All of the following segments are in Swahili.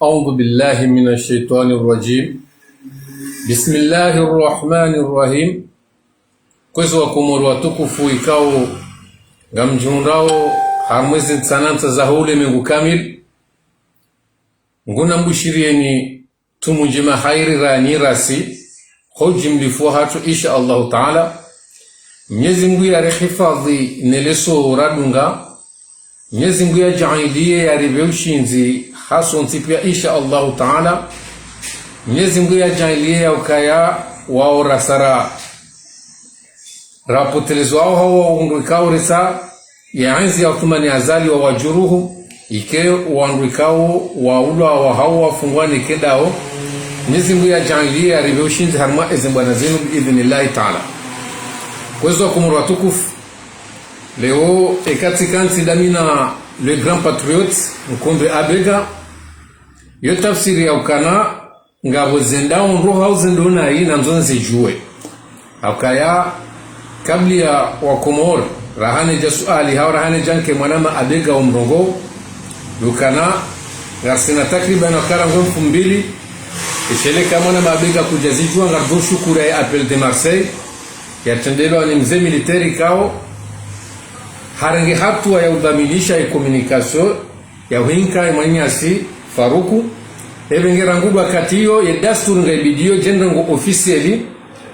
أعوذ بالله من الشيطان الرجيم. بسم الله الرحمن الرحيم. Kwezi wa Komoro watukufu ikao ngamjundao hamwezi tsananta za hule mengu kamil nguna mbushirieni tumunjima khairi rani rasi hoji mlifu hatu insha Allah taala. Mwenyezi Mungu ya rehifadhi neleso radunga, Mwenyezi Mungu ya jailie ya ribeushinzi haso ntipia insha Allah taala. Mwenyezi Mungu ya jailie ya ukaya wao rasara rapotelezo wao hawa ungwikao resa ya enzi ya utumani azali wa wajuruhu ike wangwikao wa ula wa hawa fungwani kedao. Mwenyezi Mungu ya jailie ya ribeushinzi harma ezembwana zenu biidhnillahi taala. Kwezi wa Komoro watukufu leo ekatikanti damina le grand patriote mkombe Abega yo tafsiri ya ukana ngabo zendao nroho au zendona hii na mzonze juwe akaya kabli ya wa Komoro rahane jasuali hao rahane janke mwanama Abega wa mrongo ukana ngasina takriban wakara ngomfu mbili isheleka mwanama Abega kujazijua ngardo shukura ya Appel de Marseille ya tendelo ni mzee militeri kao harange hatua ya udhaminisha ya komunikasyon ya winka imanyasi Faruku ebengera nguba katiyo ya dasturi ngaibidio jenda ngo ofisieli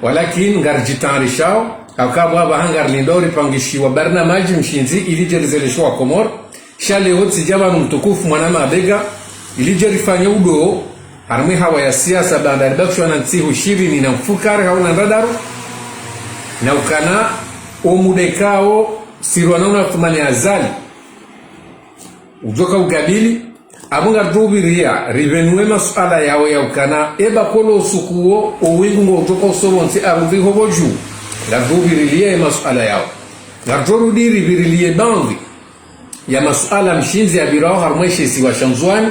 walakin ngarjitanrishao akabwa bahangar lindori pangishiwa barnamaji mshinzi ilijerezeleshwa Komoro shale hotsi jaba mtukufu mwanama Abega ilijerifanya udo harmi hawa ya siasa bandari bakshwa na ntsihu shirini na mfukari hauna radaru na ukana omudekao sirwanona tumani azali ujoka ugabili abunga dubiria rivenue masuala yawe ya ukana eba kolo usukuo owingu ngo ujoka usobonsi arudhi hoboju la dubirilie masuala yawe garjoru diri birilie bandi ya masuala mshinzi ya birao harmweshe si wa shanzwani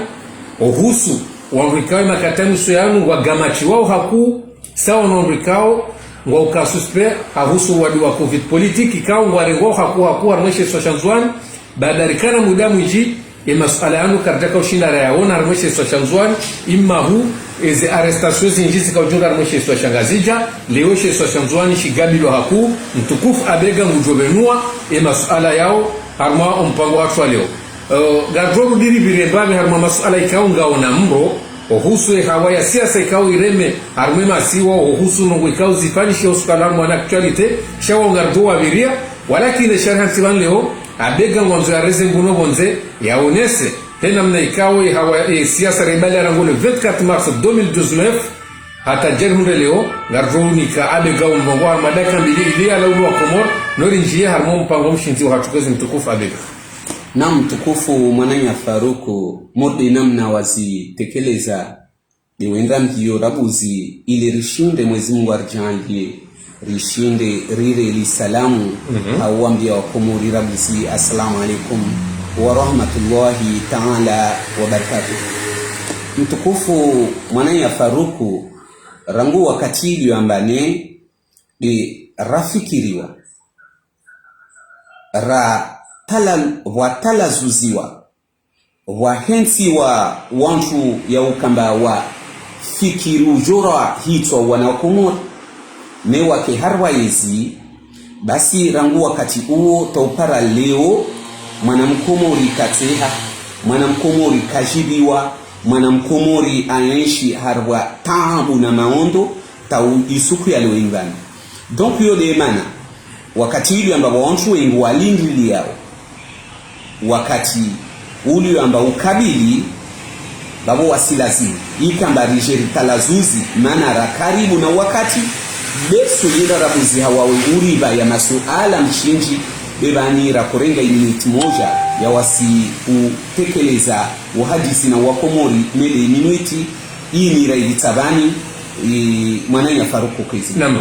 ohusu wangwikawe makatamu soyanu wa gamachi wao haku sawa nongwikao ngwa ukasuspe hahusu wadi wa covid politiki kao ngwarengo haku harmweshe si wa shanzwani badarikana mudamu iji e masuala yanu kardaka ushinda rayaona harmweshe si wa shanzwani imma hu eze arrestasyon zinjisi ka ujunda harmweshe si wa shangazija leoshe si wa shanzwani shigabilo haku mtukufu Abega ngujobenua e masuala yao harma mpango watu leo gadrobu diri birembabe harma masuala ikao ngaona mro ohusu hawa ya siasa ikao ireme harme masiwa ohusu nungu ikao zifanishi osukalamu wana actualite shawa ngardoa biria walakini sharhanti wan leo Abega ngwanzo ya reze mbuno bonze ya onese tena mna ikao hawa siasa rebali ya rango le 24 mars 2019 hata jerhunde leo ngardobu nika Abega mbongo armadaka mbili ili ala ulu wa Komoro nori njie harmo mpango mshinti wa hatukwezi mtukufu Abega. Na mtukufu mwananya Faruku modi namna wazi tekeleza ni wenda mkiyo rabuzi ili rishinde Mwenyezi Mungu arjanlie rishinde rire li salamu hawambia wa Komori rabuzi assalamu alaikum wa rahmatullahi ta'ala wa barakatuh. Mtukufu mwananya Faruku rangu wakati ilio ambane ni rafikiriwa watalazuziwa wahensi wa wantu ya ukamba wa fikiru jora hitwa wana Komoro ne wake harwaizi basi rangu wakati uo taupara leo mwanamkomori kateha mwanamkomori kajibiwa mwanamkomori ayenshi harwa taabu na maondo tau isuku ya leo ingani donc yo de mana wakati ili amba wantu wengi walindili yao wakati uli amba ukabili babo wasilazini ikamba rijeri talazuzi mana rakaribu na wakati besu yenda rabuzi hawawe uriba ya masuala mshinji bebani rakorenga minute moja ya wasi utekeleza uhadisi na wakomori mele minuti hii ni raidi tabani mwananya Faruku kwezi namo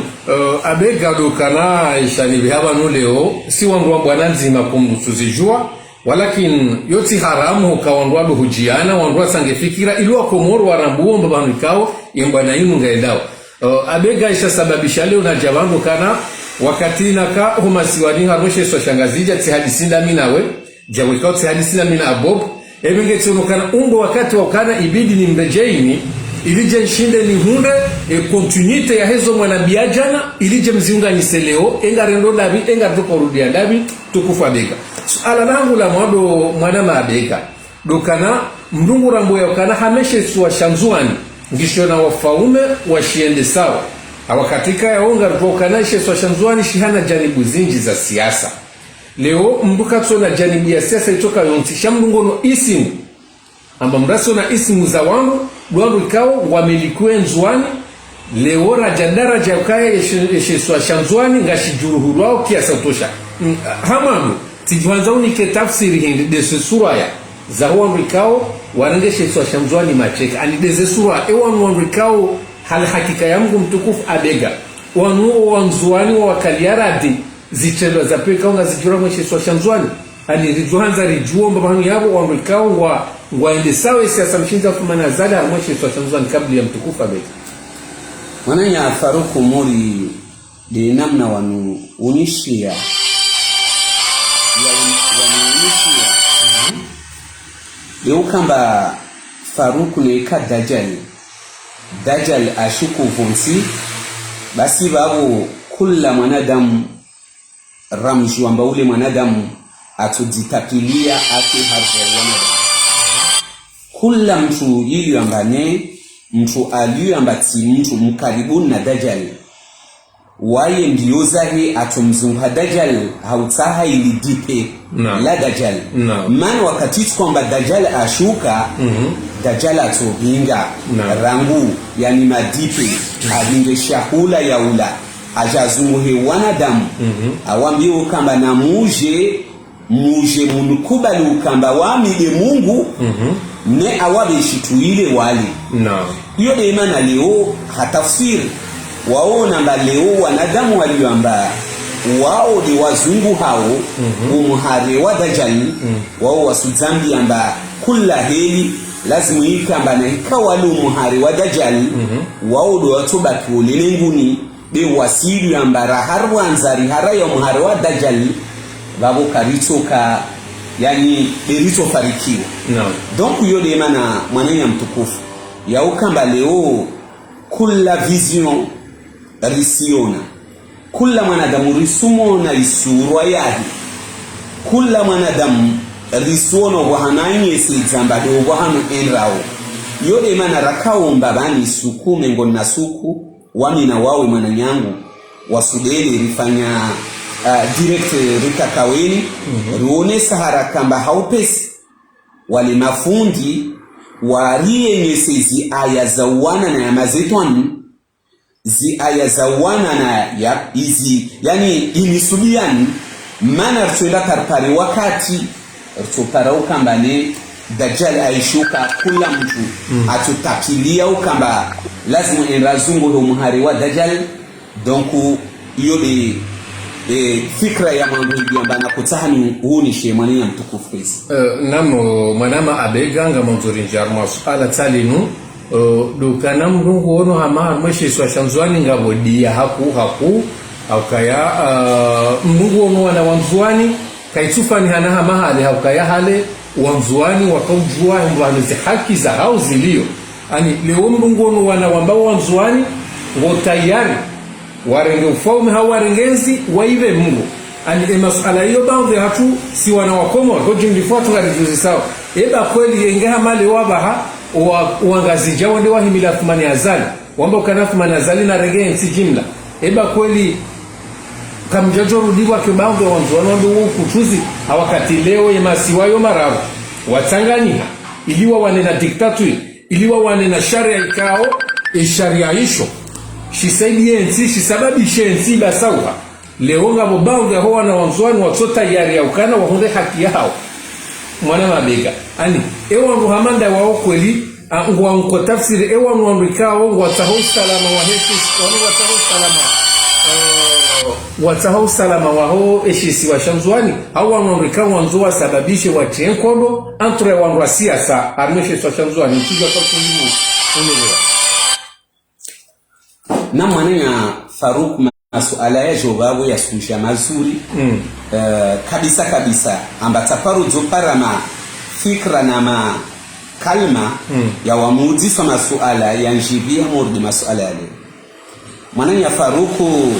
Abega dokana ishani bihaba nuleo si wangu wa bwana nzima kumtuzijua walakin yoti haramu kawandwa hujiana wandwa sange fikira ilwa Komoro warambuo mbabanu kao yembana inu ngaedao Abega isha sababisha leo na jabango kana wakati naka humasiwani harmoshe so shangazija tihadisi na minawe jawikao tihadisi na mina abob ebengetonokana ungo wakati wakana ibidi ni mrejeini ilije nshinde ni hunde continuite ya hezo mwana biajana ilije mziunga ni seleo enga rendo dabi enga tukorudia dabi tukufa bega ala langu la mwado mwana mabega dokana mdungu rambo ya kana hameshe suwa shanzuani ngisho na wafaume washiende sawa awakatika ya onga rukana ishe suwa shanzuani shihana janibu zinji za siasa leo mbuka tsona janibu ya siasa itoka yontisha mdungono isimu amba mraso na isimu za wangu duandu ikao wamelikue nzuani leo rajadaraja ukaya yeshe suwa shanzuani ngashi juruhuru wao kiasa utosha hamadu tijuanza unike tafsiri hindi dese suraya za wandu ikao warengeshe suwa shanzuani macheka ani dese sura wandu ikao hali hakika ya Mungu mtukufu abega wanu wanzuani wa wakaliaradi zichelwa za peka unga zijura mweshe suwa shanzuani ani rijuanza rijuo mbabanu yabo wandu ikao waende sawa siasa mshinza kumana zada mweshe suwa shanzuani kabla ya mtukufu abega wananya Faruku Muri de namna wanu unishia leo kamba Faruku neka Dajjal ashuku vumsi basi babu kula mwanadamu ramju amba ule mwanadamu atujitakilia ake harfa wanadamu kula mtu ili ambane mtu aliyo ambati mtu mkaribuni na Dajjal waye ndiyo zahi atumzunga Dajjal hautaha ili dipe la Dajjal maana wakati kwamba Dajjal ashuka Dajjal atobinga rangu yani madipe abinge shahula ya ula ajazumuhe wanadamu awambie kamba na muje munukubali ukamba wamide Mungu ne awabe shituile wali hiyo de imana leo hatafsiri waona mba leo wanadamu walioamba wao ni wazungu hao umuhare wa Dajjal wao wasuzambi amba kula heli lazima ikamba na ikawa lu umuhare wa Dajjal wao do watoba kiolelenguni be wasiri amba raharwa anzari hara ya umuhare wa Dajjal babo karitoka yani berito farikiwa donc hiyo de maana mwananya mtukufu ya ukamba leo kula vision risiona kula mwanadamu risumona isurwa yahi kula mwanadamu risuona wahananye sijamba do wahanu enrao yode mana rakao mbabani sukume ngona suku wami na wawe mwananyangu wasudeli rifanya direct rikakaweni ruone sahara kamba haupesi wale mafundi warie nyesezi aya za wana na ya mazetwani zi aya za wana na ya izi yani inisubiani mana rtuenda karpari wakati rtupara ukamba ne Dajjal aishuka kula mtu atutakilia ukamba lazima enrazungu ndo muhari wa Dajjal donc iyo de fikra ya mwangu ambana kutahani huu ni shemani ya mtukufu hizi namo mwanama abeganga mwanzuri njarma suala talinu dukana mrungu ono hama mweshi swa shanzuani ngabodia haku aukaya mrungu ono wana wanzuani kaitufani hana hama hale haukaya hale wanzuani wakaujua mbwanuzi haki za hao zilio ani leo mrungu ono wana wambao wanzuani ngotayari warenge ufaume hao warengezi waive Mungu ani masuala hiyo baadhi hatu si wana wakomo koji mlifuatu ngarijuzi sawa eba kweli yengeha mali wabaha uangazija wande wahimila thumani azali wamba ukana thumani azali na regee nsi jimla eba kweli kamjajo rudiwa kibaadhi wanzuani wande ukutuzi hawakati leo yemasiwayo maravu watanganyiha iliwa wane na diktatui iliwa wane na sharia ikao sharia isho shisaidi yensi shisababishe yensi basauha leo ngabo baadhi ya hoa na wanzuani watota yari ya ukana wahunde haki yao mwana mabega ani ewa ruhamanda wao kweli ngwa nko tafsiri ewa nwandikao ngwataho salama wa heshisi wataho salama waho eshisi wa shanzuani hawa nwandikao wanzuwa sababishe wa tienkodo antre wanwa siasa armeshe swa shanzuani mchiga kwa kundimu unelewa na mwananya Faruku masuala ya jobabu ya suisha mazuri kabisa ambataparu zoparama fikra na kalma ya wamuudisa masuala ya njibia mordi masuala yale. Mwanani ya Faruku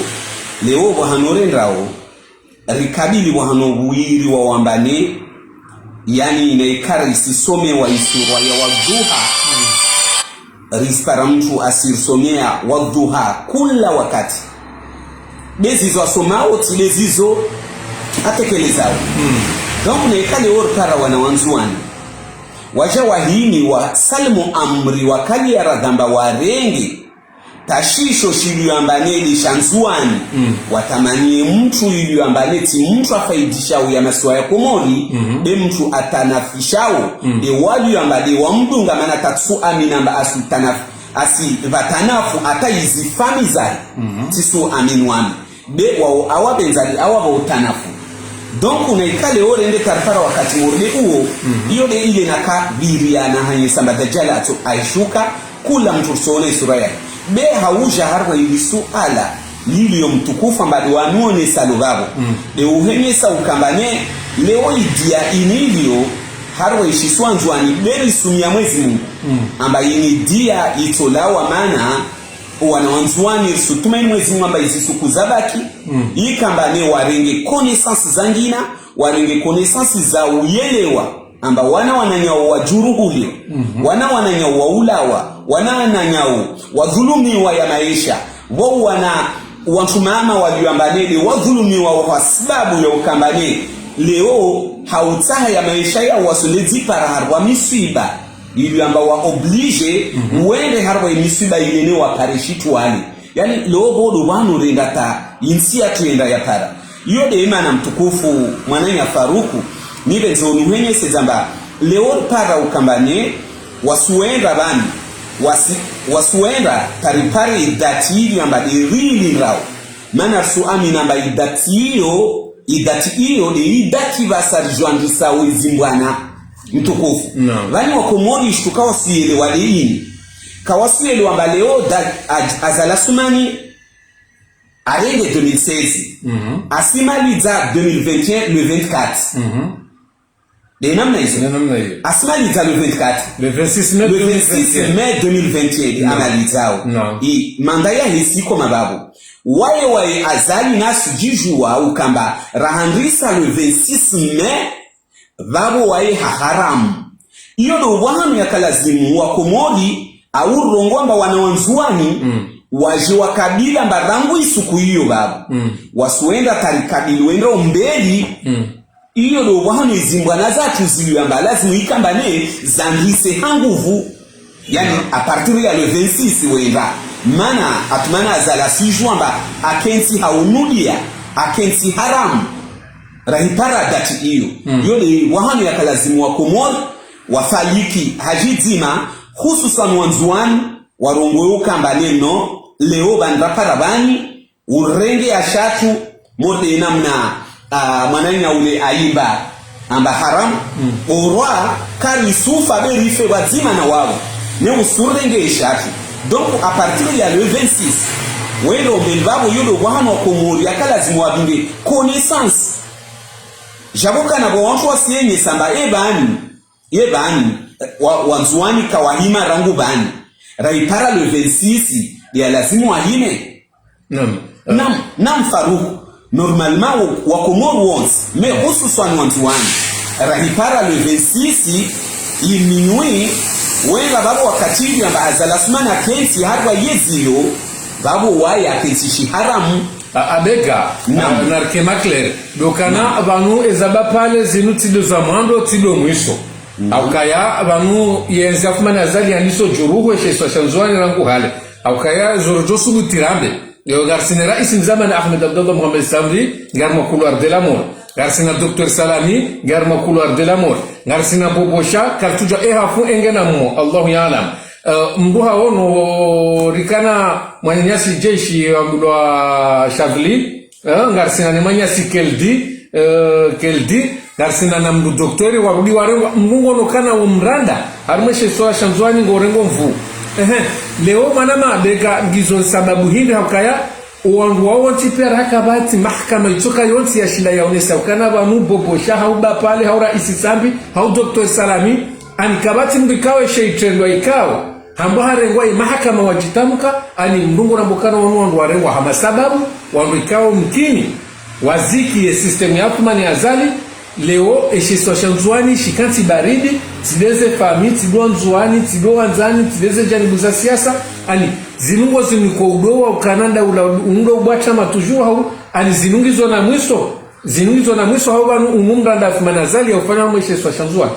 leo wahanorendao rikabili wahanobuiri wa wambane, yani inaikari isisome wa isurwa ya wadhuha rispara mtu asirsomea wadhuha kula wakati bezizo asomao tilezizo atekelezao. Donc naikale orkara wanawanzuani waja wahini wa salmu amri wakali ya radhamba warengi tashisho shiliambane lishanzuani watamanie mtu iliambane ti mtu afaidishao ya masuwa ya komori be mtu atanafishao de wali ambade wa mdunga mana tatsu aminamba asi vatanafu ata izifami zai tisu aminwami be wa awabenzali awaba utanafu. Donc unaikale orende karfara wakati morde uo iyo de ile naka biriana hanye samba dajjal atu aishuka kula mtu sone suraya be hauja harwa ili suala lilio mtukufu mbadi wanuone salubabo de uhenyesa ukambane leo idia inilio harwa ishiswanzwani beri sumia mwezi Mungu amba inidia itolawa mana wanawanzwani sutumeni mwezi Mungu amba isisuku zabaki ikambane warenge connaissance zangina warenge connaissance za uyelewa amba wananyao wajuruhulio wananyao waulawa wananyao wadhulumiwa ya maisha wao wantumama walioambanele wadhulumiwa kwa sababu ya ukambane leo hautaha ya maisha ya wasolezi para harwa misiba ili amba wa oblige uende harwa misiba ilene wa parishitu wali yani leo bodo wanu rendata insia tuenda ya para iyo de imana mtukufu mwananya Faruku nibe zonu mwenye sezamba leo para ukambane wasuenda bani wasuenda taripari idati amba irili rao mana suami namba idati iyo de idati basarjwandisa wezimbwana mtukufu vani wakomori ishtuka wasiele waleini kawasiele wamba leo azala sumani arende 2016 asimaliza 2021 le 24 de namna hizo asimaliza le 24 le 26 mai 2021 analizao manda ya hisiko mababu wae azali nasu jijua ukamba rahandrisa le 26 mai babu wae haramu iyo do wahanu ya kalazimu wakomodi au rongomba wanawanzuani waji wakabila mbarangu isuku hiyo babu wasuenda tarikabili wenda umbeli iyo do wahanu izimbwa na zatu ziliyo amba lazimu ikambane zandise hanguvu yani a partir ya le 26 wenda mana atumana azala siju amba akensi haunudia akensi haramu rahipara dati iyo yole wahanu ya kalazimu wakomori wafaliki hajizima hususan wanzuani warongweuka mbaneno leo bandraparabani urenge ashatu morde namna mwananya ule aimba amba haram orwa kari sufa berife wazima na wao ne usurenge ashatu. Donc à partir ya le 26 wendo mbelbabo yodo wahano komori yakalazimu wabinge connaissance jaboka na bonto wasienye samba ebani wanzuani kawahima rangu bani raipara le 26 ya lazimu wahime nam Faruku normalement wakomoru once mais hususan wanzuani raipara le 26 iminui wenga babu wakatiri amba azalasmana kensi harwa yezilo babu waya kensi shiharamu abega narkema clair dokana abanu ezaba pale zinutido za mwando tido mwisho aukaya abanu yenza kumana azali aniso juruhu esheso shanzwani rangu hale aukaya zorojosu butirambe yo garsina rais zaman Ahmed Abdallah Mohamed Samri garma couloir de l'amour garsina Dr Salami garma couloir de l'amour garsina Bobosha kartuja hafu engena mo Allahu ya'lam mbuha wono rikana mwanyasi jeshi wa Shavli ngarsina ni mwanyasi keldi ngarsina na mdu doktori warudi warengo mungo nokana umranda harumeshe soa shanzwani ngorengo mvu leo manama bega ngizo sababu hindi hakaya wandu wao tipera hakabati mahakama itoka yonsi ya shinda yaonesa ukana ba mubobo shaha uba pale hau raisi sambi hau Dr. Salami ani kabati mbikawe sheitendo ikao hambo harengwa mahakama wajitamka ani mdungu na mbukana wandu warengwa hama sababu wandu ikao mkini waziki ya system ya Athmani Azali leo eshisosha nzuani shikanti baridi tideze fami tidwa nzuani tidwa wanzani tideze janibu za siasa ani zinungo ziniko udowa ukananda undo ubwacha matujua hau ani zinungizo na mwiso hau banu umumranda Athmani Azali ya ufanya wa eshisosha nzuani.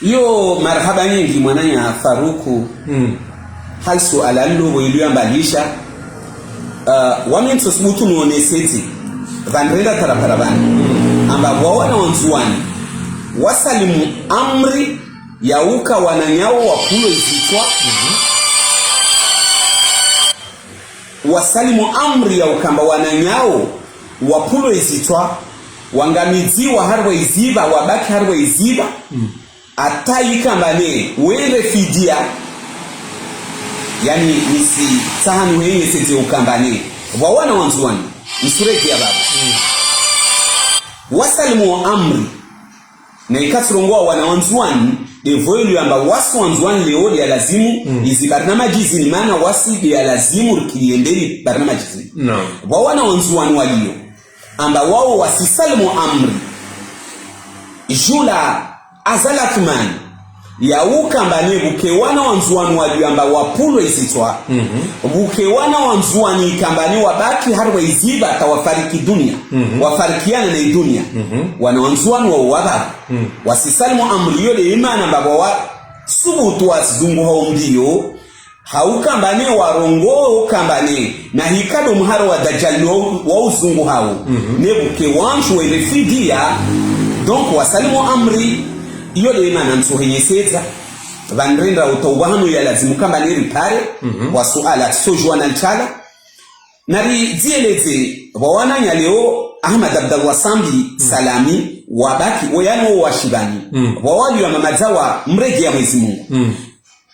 Iyo marhaba nyingi mwananya Faruku hal suala ndogo iliyoambalisha wamenso subutu nuoneseti vanrenda taraparabani amba wawana wanzuani wasalimu amri ya uka wananyao wapulo izitwa wasalimu amri ya ukamba wananyao wapulo izitwa wangamiziwa harwa iziba wabaki harwa iziba atayikambane wele fidia yani nisi sahani wenye sete ukambane wawana wanzuani msureki ya baba wasalimu amri na ikaturongwa wana wanzuani devoilu yamba wasu wanzuani leo ya lazimu izi barnama jizini mana wasi ya lazimu rikiendeli barnama jizini wawana wanzuani walio amba wao wasisalimu amri jula azalatumani ya ukambane bukewana wanzuani walio amba wapulo isitwa bukewana wanzuani ikambane wabaki harwa iziba tawafariki dunia wafarikiana na dunia wana wanzuani wa wababu wasisalimu amri yole imana baba wa subutu wasizungu hao mbio haukambane warongo kambane na hikado mharo wa dajjal wa uzungu hao nebuke wanchu wa refidia donc wasalimu amri yole imana nsuhenyeseza vanrenda utawahanu ya lazimu kamba niri pare wa suala sojwa na nchala nari zieleze wawananya leo Ahmad Abdallah Sambi Salami wabaki wayano washibani wawali wa mamazawa mregi ya Mwenyezi Mungu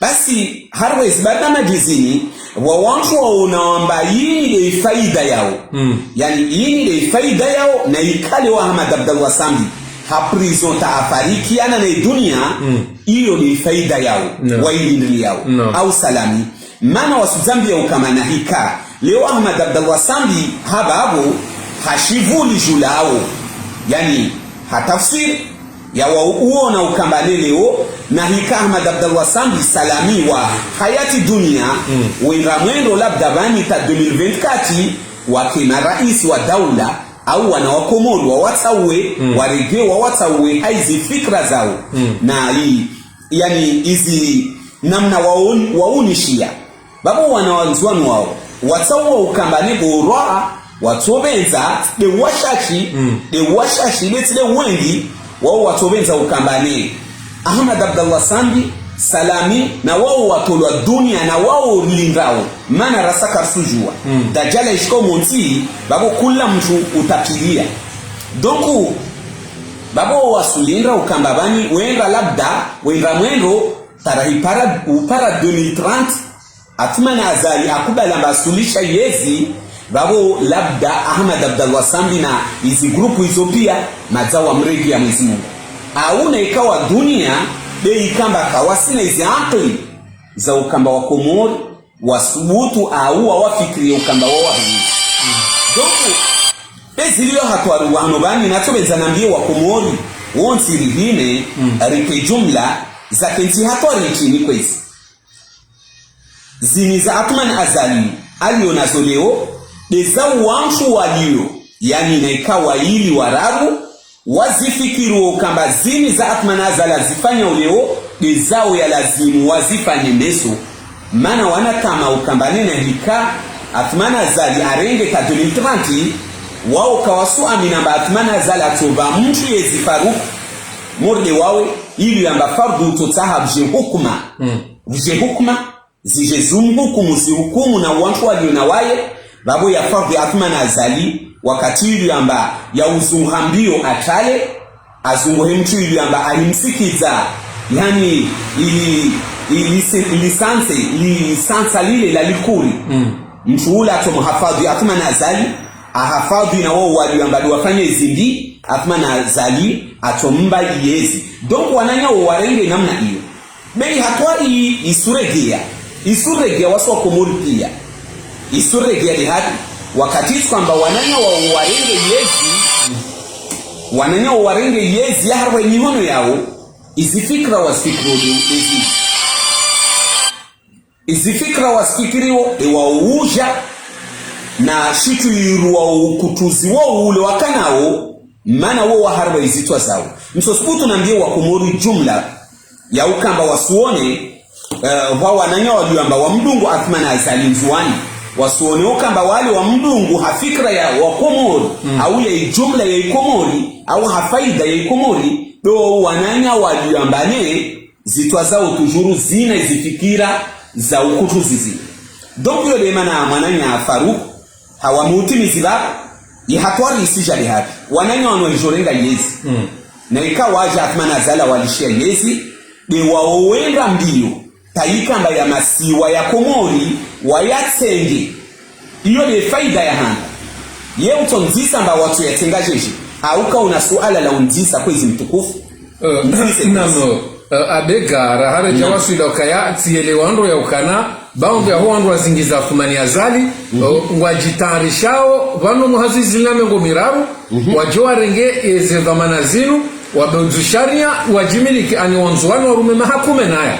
basi harwezi bada majizini wawanchu wa unawamba yini de faida yao yani yini de faida yao na ikale wa Ahmad Abdallah Sambi haprison taafariki ana na dunia iyo ni faida yao wailindili yao au salami mana wasuzambi ya ukamana hika leo Ahmad Abdallah Sambi hababu hashivuli julao yani hatafsiri ya uona ukambane leo na hika Ahmad Abdallah Sambi salami wa hayati dunia wenda mwendo labda bani ta 2024 wakina rais wa daula au wanawakomodo wawatawe waregewa wawatawe hizi fikra zao na hii yani hizi namna waunishia babu wanawanzuani wao watawa ukambane borwa watobenza de washashi letile wengi wao watobenza ukambane Ahmad Abdallah Sambi salami na wao watolwa dunia na wao lindao mana rasaka sujua dajala ishko monti babo kula mtu utakilia donc babo wasulindra ukambabani wenda labda wenda mwendo tarahipara upara 2030 Athmani Azali akubala mbasulisha yezi babo labda Ahmad Abdallah Sambi na hizi grupu hizo pia mazawa mregi ya Mwenyezi Mungu auna ikawa dunia de ikamba kawasina hizi akli za ukamba wa Komori wasubutu au wafikiri ukamba wao donc bezilio hatwaru wano bani natobeza nambie wa Komori wonsi rihine rike jumla za kenti hatwari chini kwezi zini za Athmani Azali alio nazo leo deza wanshu walio yani na ikawa ili warabu wazifikiru ukamba zini za Athmani Azali zifanya uleo dezao ya lazimu wazifanye neso mana wana kama ukambane na hika Athmani Azali arenge ka 2030 wao kawasu amina ba Athmani Azali atoba mtu yezi Faruku morde wawe ili amba fardu totaha bje hukuma zije zumhukumu zihukumu na wantu walio na waye babo ya fardu Athmani Azali wakati ili amba ya uzunghambio atale azunguhe mtu ili amba alimsikiza yani lisansa lile la likuri mtu ule atomhafadhi Athman Azali ahafadhi na wao waliambali wafanye zindi Athman Azali atomba yezi. Donc wananya warenge namna hiyo. Bei hatwari isuregea wasu wa Komori pia. Isuregea lihadi wakati kwamba wananya warenge yezi ya harwa imihono yao izifikra wasifikiriwo ewauja na shitu iruwa ukutuzi wao ule wakanao mana wao waharba izitwa zao. Msosputu nambie wa Komori jumla ya ukamba wasuone wananya waliamba wa mdungu Athman Azali Nzuani wasuone ukamba wale wa mdungu hafikra ya wa Komori au ya jumla ya Komori au hafaida ya Komori do wananya waliambane zitwa zao tujuru zina izifikira za ukutu zizi. Donc yole mana mananya Faruk hawamutimizi ba ihatwari isijali hapi wananya wanoijorenga yezi na ikawa waja Athman Azali walishia yezi de waowenga mbio taikamba ya masiwa ya Komori wayatsenge iyo de faida ya hanga ye utonzisa mba watu yatenga jeji hauka una suala la unzisa kwezi mtukufu namo abega rahare jawasu ila kaya tielewando ya ukana baombe ya huandu wazingiza Athman Azali wajitarishao vano muhazizi namengo miraru wajoa renge ezevamana zinu wabenzusharia wajimiliki ani wanzuani warume mahakume naya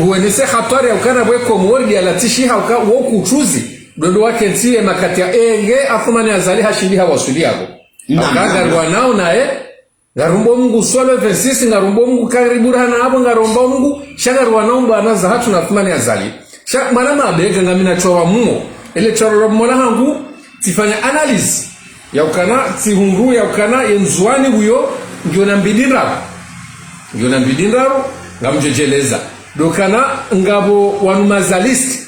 huenese hatari ya ukana bwe Komori ya latishi hauka woku uchuzi dodo wake ntiye makati ya Athman Azali hashindi hawasuli yako akagarwa nao nae ngarumbo Mungu swalo versisi ngarumbo Mungu karibura na hapo ngaromba Mungu shagarwa nao bana za hatu na Athman Azali manama abega ngamina chowa muo ile choro mmola hangu tifanya analysis ya ukana tihungu ya ukana yenzuani huyo ndio na mbidinraro ngamjejeleza dokana ngabo wanu mazalisti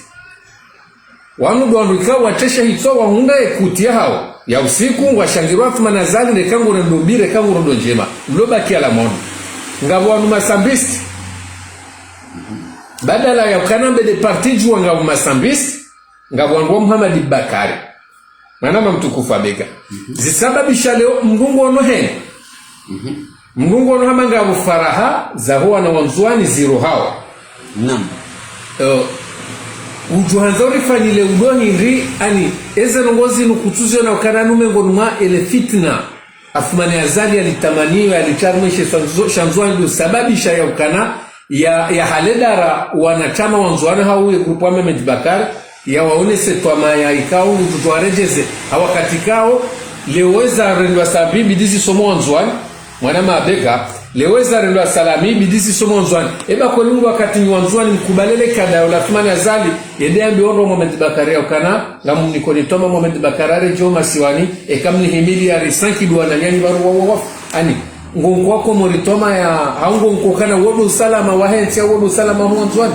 wanu duanduika watesha hitso wahunda ekutia hao ya usiku washangirwa Athman Azali nekangu rendobire kangu rondo njema mloba kia la mono ngabo wanu masambisti badala ya ukana mbede partiju wa ngabo masambisti ngabo wangu Muhammad Bakari manama mtukufu abega zisababisha leo mgungu ono hene mgungu ono hama ngabo faraha za huwa na wanzuani ziro hawa ujuhanza urifanyile udohindri ani eze nongozi nukutuzio na ukana numengo numa ele fitna Athman Azali alitamaniwa alicharumeshe shanzuani ndio sababisha ya ukana ya haledara wanachama wanzuani hau ya grupu wa Mohamed Bakari ya waonese tuama ya ikao tutuarejeze hawa katikao leweza rendwa sabi bidisi somo wanzuani mwana mabega leweza rendwa salami bidisi somo wanzuani eba kwa lungu wakati ni wanzuani mkubalele kada ya Athman Azali yede ambi ondo Mohamed Bakari ya ukana ngamu nikonitoma Mohamed Bakari joma siwani ekamni himili ya risanki duwana nyani baru wawafu ani ngongo wako moritoma ya haungo nkokana wodo salama wahensi ya wodo salama wanzuani.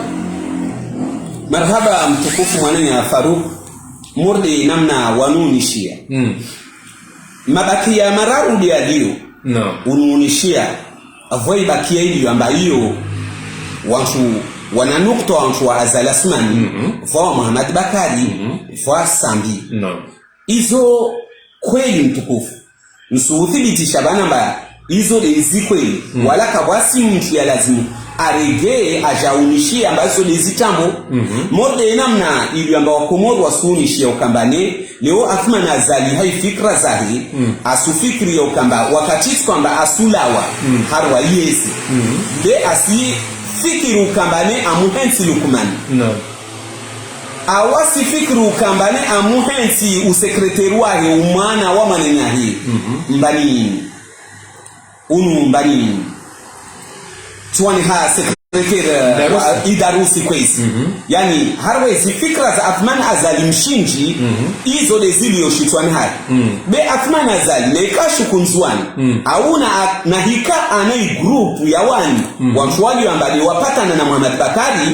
Marhaba mtukufu mwananya Faruk murde namna wanunishia mabaki ya mararudi ya dio ununishia avoi bakia ili ambayo watu wananukto watu wa Azali Asmani kwa Muhammad Bakari kwa Sambi izo kweli mtukufu msuuthibitisha bana mbaya izo lezi kweli wala kabwasi mtu ya lazimu arege ajaunishia ambazo lezi tambo morde namna ili amba wakomori wasuunishia ukambane leo Athman Azali hai fikra zahi asufikiri ya ukamba wakati kwamba asulawa harwa yezi de asi fikiri ukambane amuhensi lukumani awasi fikiri ukambane amuhensi usekreteri wahe umwana wa manenya hii mbani tuwani ha sekreteri idarusi kwezi yani harwezi fikra za Athman Azali mshinji izo lezili yoshitwani hari be Athman Azali nekashu kunzuani auna na hika anai grupu ya wani wamshuwali wambali wapatana na Muhammad Bakari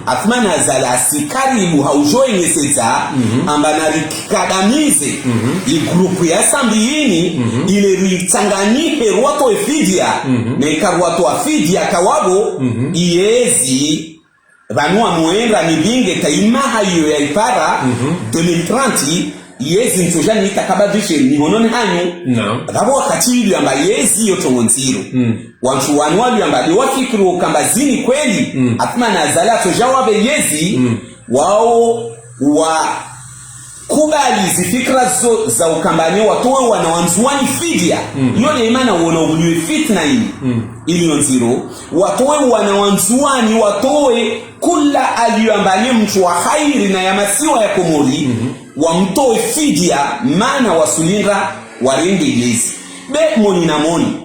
Athman Azali asikaribu haujoe ngeseza ambana rikadamize grupu ya Sambiini ile ritanganyihe ruwato efidia na ikaruwato afidia kawabo iyezi vanua muenda ni binge taima hayo ya ipara 2030 yezi ntujani itakabadishe ni honone hanyu gabo wakati ili amba yezi yotongonziro wantu wanuali amba liwafikiru kamba zini kweli atuma na zala tojawabe yezi wao wa kubali zifikra za ukambani watowe wanawanzuani fidia yone imana wana ubuliwe fitna ili nziro watowe wanawanzuani watowe kula aliyoambali mtu wa khairi na ya masiwa ya komori wamtoe fidia mana wasulinga warende ilezi be moni na moni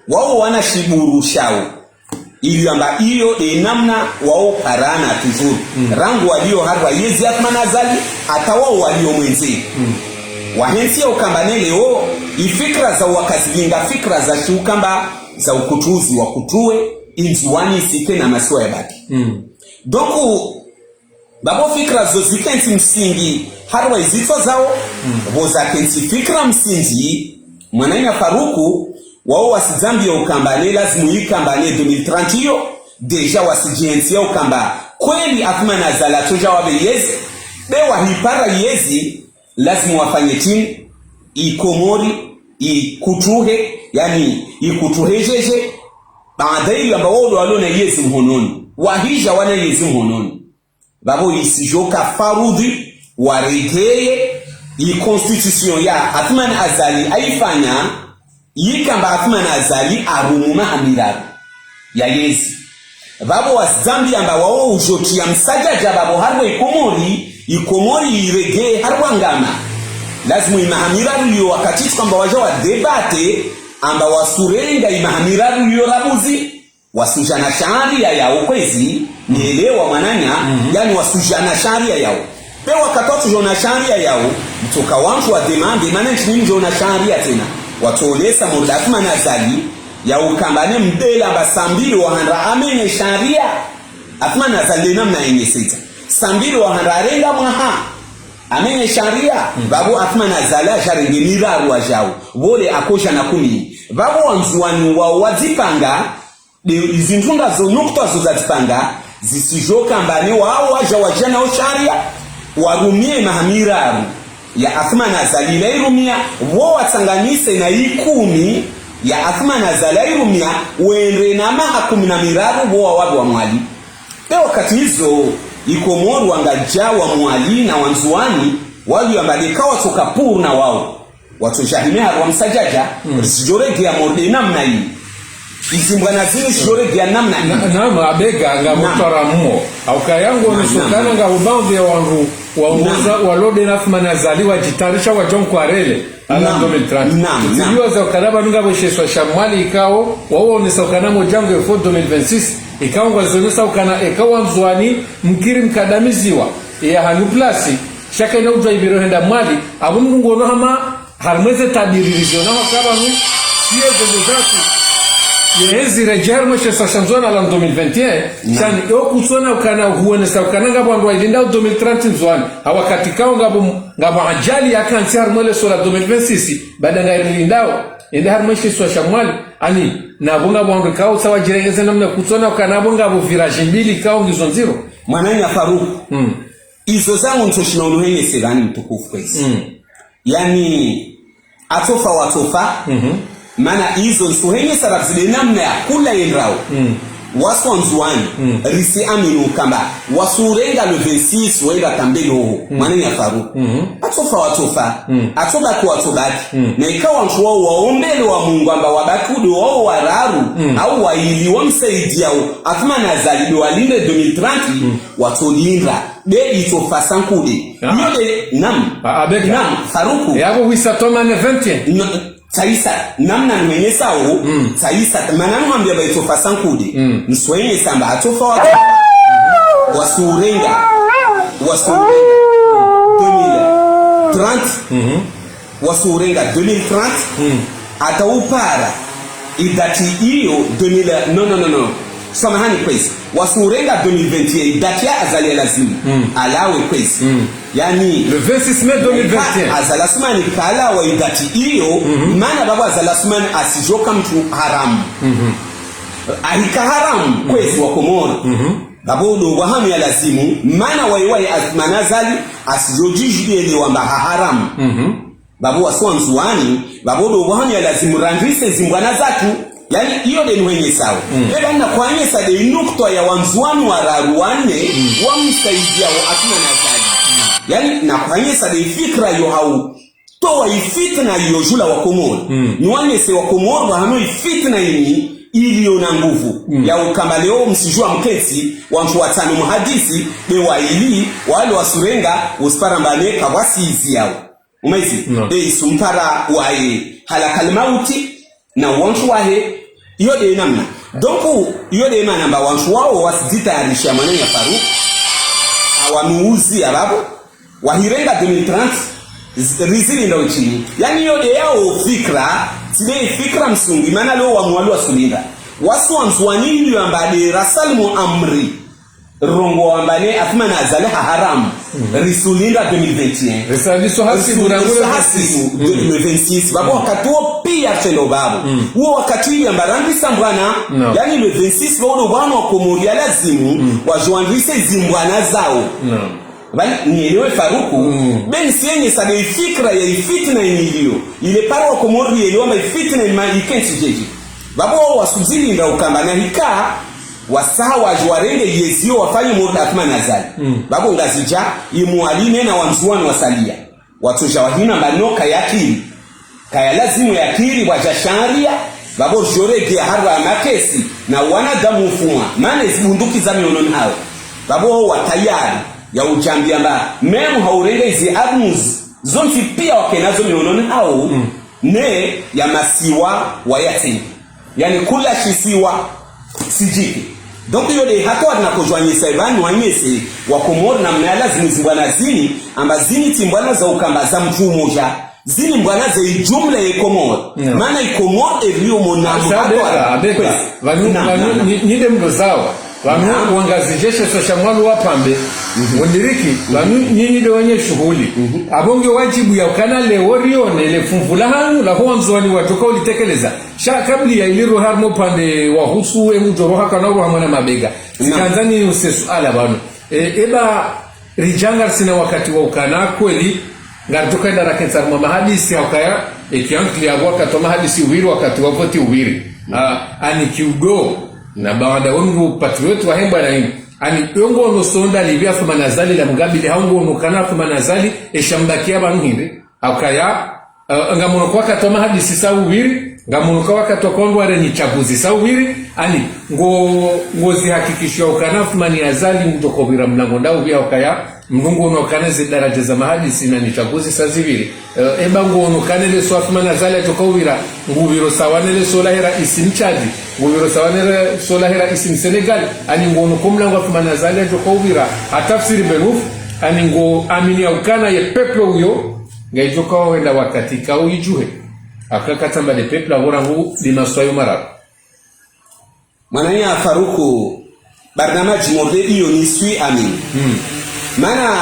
wao wana shiburu shao ili amba iyo namna wao parana tuzuru rangu walio harwa yezi atmana zali atawao walio mwenzi wahensi ya ukambane leo ifikra za wakazilinga fikra za shukamba za ukutuzi wakutue inzuani sike na masiwa ya baki donku babo fikra zo zikensi msingi harwa izitwa zao boza kensi fikra msingi mwananya Faruku wao wasizambi ya ukambane lazimu ikambane 2030 hiyo deja wasijiensi ya ukamba kweli afuma na zala toja wabe yezi bewa hipara yezi lazimu wafanye chini ikomori ikutuhe yani ikutuhejeje baada hiyo amba wao walona yezi mhononi wahija wana yezi mhononi babo isijoka farudhi waregeye constitution ya Athman Azali aifanya yikamba Athman Azali arumuma hamiraru ya yezi babo wa Zambia amba wao ujotia msajaja babo harwa ikomori iregeye harwa ngama lazimu imahamiraru yo wakati kwamba waja wa debate amba wasurenga imahamiraru yo rabuzi wasujana sharia yao kwezi nielewa mananya yani wasujana sharia yao pe wakatoto jona sharia yao mtoka wantu wa demande mananchi nini jona sharia tena watolesa muda Athman Azali ya ukambane mbele amba sambili wa handa amenye sharia Athman Azali namna yenye sita sambili wa handa arenga mwaha amenye sharia babu Athman Azali ajarenge miraru wa jao vole akosha na 10 babu wanzuani wa wazipanga izintunga zo nukta zo zatipanga zisijoka mbani wao waja wajana o sharia warumie mahamiraru ya Athman Azali la irumia wao watanganise na 10 ya Athman Azali la irumia wende na maha 10 na miraru wao wabi wa mwali pe wakati hizo ikomoru wangaja wa mwali na wanzuani wali ambadika watoka puru na wao watujahimea wa msajaja sijorege ya morde namna hii izimbwana zini shorege ya namna hii nama abega nga mutara muo au kayangu nisukana nga ubambi ya wangu waongoza walode na Athman Azali wajitarisha wajonku arele ala 2030 zidiwa za ukaraba nunga wesheswa shamwali ikao wao nisokana mojangu efo 2026 ikao ngwazonesa ukana ekawa mzuani mkiri mkadamiziwa ya hanyu plasi shaka ina ujwa ibiro henda mwali abu mnungono hama harmweze tabiririzio na wakaba siye zendezatu yezi rejar mwishe sashanzwana la 2021 shani yokusona ukana huonesa ukana ngabo ndo ilinda 2030 nzwani hawakatikao ngabo ajali yakansi harmwele sola 2026 baada ngailindao ende harmweshe swashamwali ani nabunga bwangu kao sawa jirengeze namna kusona ukana bunga bo viraje mbili kao ngizo nziro mwananya Faruku izo zangu ntoshina unuhenye serani mtukufu kwezi yani atofa watofa mana izo nsuhenye sarabzide namna ya kula yendrao waswanzuani risi aminu kamba wasurenga le 26 wenda tambelo ho mwananya Faruku atofa watofa atoba kwa atobaki na ikawa mtu wao waombele wa Mungu amba wabakudu wao wararu au waili wamsaidia Athman Azali walinde 2030 watolinda be itofa sankude yole nam Faruku yabo wisatoma ne 20 Taisa namna mwenye sao taisa manano mwambia ba itofa sankude nswenye samba atofa watu wasurenga 2030 wasurenga 2030 ataupara idati hiyo 2000 no samahani kwezi wasurenga 2021 idati ya Azali lazimu alawe kwezi yani le 26 mai 2021 Azalasumani kala wa idati hiyo maana baba Azalasumani asijoka mtu haramu ahika haramu kwezi wa Komoro babodo wahamu ya lazimu mana waiwai manazali asijojijile wamba haramu babu waswanzuani babodo wahamu ya lazimu randrise zimbwana zatu yani hiyo de nwenye sawa eba na kwanyesa de nukto ya wanzuani wa raruane wamsaidia wa atuma nazali yani na kwanyesa de fikra yo hau toa ifitna yo jula wa Komoro niwanyese wa Komoro wahamu ifitna ini iliyo na nguvu ya ukamba leo msijua mkesi wantu watano muhadisi be waili wale wasurenga usparambane kawasizi yao umaizi isumpara wae halakal mauti na wantu wahe iyo de namna donc iyo de namba wantu wao wasijitayarisha maneno ya Faruku awanuuzi ababo wahirenga 2030 rizili ndo chini yani hiyo de yao fikra sile fikra msungi maana leo wamwalu wasulinda wasu wanzuani ili ambade rasalmu amri rongo ambane afima na zaleha haramu risulinda 2021 risaliso hasi burangule hasi 2026 babo wakati huo pia tendo babo huo wakati ambarambi sambwana yani le 26 bado bwana wa Komoro lazimu wajoandrise zimbwana zao bali nielewe Faruku ben sienye sa de fikra ya fitna inilio ile para wa Komoro yelewa ma fitna ma ikensi jeji babo wasuzili nda ukamba na hika wasawa jwarenge yezio wafanye muda atma nazali babo ngazija imualine na wanzuani wasalia watoja wahina manoka yakiri kaya lazimu yakiri wajasharia babo jorege harwa makesi na wanadamu ufuma maana zibunduki za miononi hao babo watayari ya ujambia mba memu haurenge hizi armus zonti pia wakenazo miononi hao ne ya masiwa wayatini yani kula shisiwa sijiki donc yo de hato na kujwanyisa ibani wanyese wa Komoro na mnala zimbwana zini amba zini timbwana za ukamba za mtu moja zini mbwana za jumla ya Komoro maana Komoro elio monamu hato nide mdozawa wanu wangazijeshe sosha mwalu wapambe wandiriki wanu nyinyi de wenye shughuli abonge wajibu ya ukanale worione ile fumvula hanu la huwa mzwani watoka ulitekeleza sha kabli ya iliru harmo pande wahusu emujoro haka na uwa mwana mabega sikanzani usesuala banu eba rijanga sina wakati wa ukana kweli ngaritoka enda raketsa mama hadisi hakaya ekiankli agwa katoma hadisi uwiri wakati wapoti uwiri ani kiudo na baada wangu patriotu wa hemba na hini ani yongo no sonda libia fuma nazali la mugabili haungo no kana fuma nazali eshambakia banuhinde akaya ngamono kwa katoma hadisi sawiri ngamono kwa katokondwa re ni chaguzi sawiri ani ngozi hakikisha ukana fuma ni azali mtokobira mlango ndao bia akaya mnungu no kana zi daraja za mahadisi na ni chaguzi saziviri eba ngono kana le swafuma nazali tokowira ngubiro sawanele solahera isimchadi ngubiro sawanele solahera isim Senegal ani ngono kumlango fuma nazali tokowira atafsiri benuf ani ngo amini ukana ye peplo huyo ngaijoka wenda wakati ka uijuhe akakatamba de pepla worangu limaswayo mara mananya Faruku barnamaji morde hiyo ni sui amin mana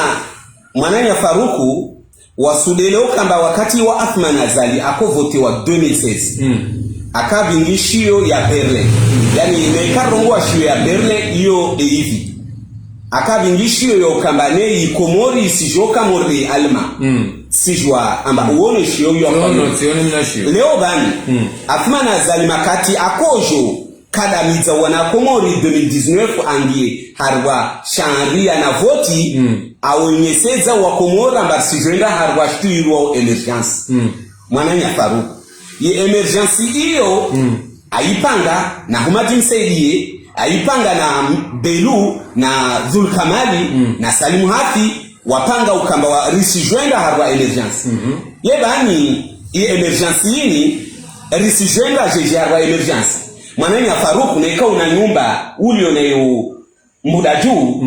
mananya Faruku wasudelo kamba wakati wa Athman Azali akovote wa 2016 akabingishio ya Berlin yani imekarongo shio ya Berlin hiyo hivi akabingishio yo kambane ikomori isijoka mori alma sijwa amba uone shio yo leo bani Athman Azali makati akojo kada miza wana Komori 2019 angie harwa shanria na voti awenyeseza wa Komoro amba sijenda harwa shtuirwa emergency mwananya Faruku ye emergency hiyo aipanga na Humadi Msaidie aipanga na Belu na Dhulkamali na Salimu Hafi wapanga ukamba wa risijenda harwa emergency ye bani ye emergency hini risijenda jeje harwa emergency mwananya Faruku neka una nyumba ulio nayo muda juu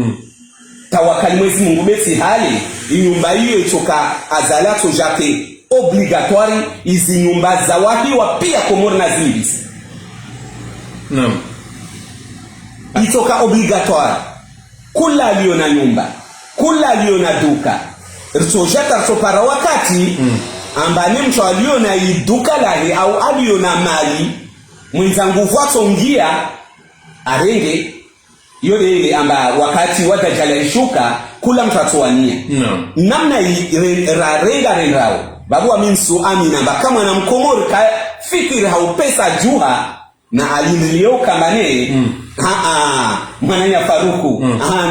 tawakali mwezi Mungu beti hali nyumba hiyo itoka azalato jake obligatoire izi nyumba za wapi wa pia Komoro na zilibisi itoka obligatoire kula alio na nyumba kula alio na duka ritojata sopara wakati ambane mtu alio na iduka lahi au alio na mali mwenzangu vato ngia arenge ile amba wakati wa Dajjal alishuka kula mtu atoania namna renga renrao babu aminsu amina kama na mkomori ka fikiri haupesa juha na alinilio kamane mwananya Faruku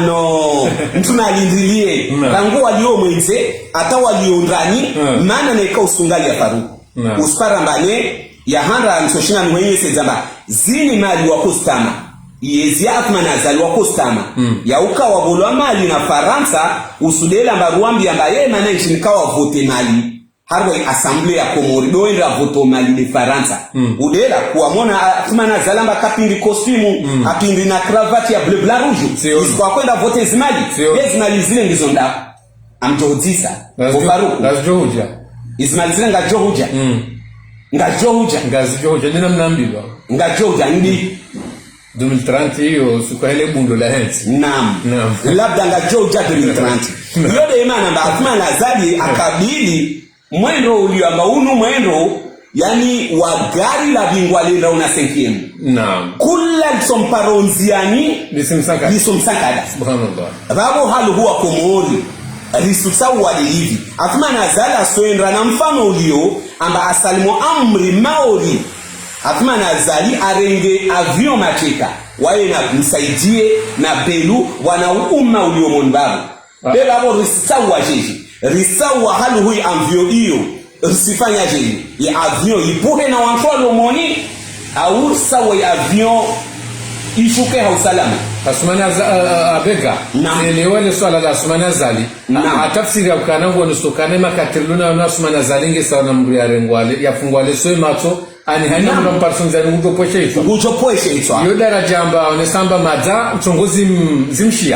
no mtuna alindilie rangu walio mwenze hata walio ndani maana na usungali ya Faruku uspara mbane ya handa msoshina mwenye sezamba zini mali wa kustama yezi Athman azali wa kustama ya uka wa bolo mali na Faransa usulela mbaruambi ambaye maana nchini kawa vote mali harwe assemblée ya Komori doenda voto mali de Faransa udela kuamona Athman azalamba kapindi costume apindi na cravate ya bleu blanc rouge isikuwa kwenda vote zimali zimali zile ndizo nda amtohodisa Faruku ngajohuja Ismail zile ngajohuja ngajohuja nina mnambiwa ngajohuja ndi 2030 hiyo siku ile bundo la hensi naam labda ngajohuja 2030 yote imana mba Athman azali akabili mwendo uliamba unu mwendo yani wa gari la bingwa lenda una 5e kula somparonziani lisomsakada subhanallah babo halu huwa Komori risusau wali hivi Athman azala soendra na mfano ulio amba asalimu amri maori Athman azali arenge avion mateka wae na msaidie na belu wana umma ulio monbabu bela abo risusau wa jeji risau wa halu hui amvio iyo risifanya jeji ya avion ipuhe na wantwalo moni au sawa ya avion ishuke hausalama Asmana abega nielewane swala la Asmana zali atafsiri ya kanangu nusokane makatiluna na Asmana zalinge sawa na mri ya rengwale yafungwale soe mato ani hanya mna mparsonza ngujoposhe itwa yo daraja amba onesamba madza uchongozi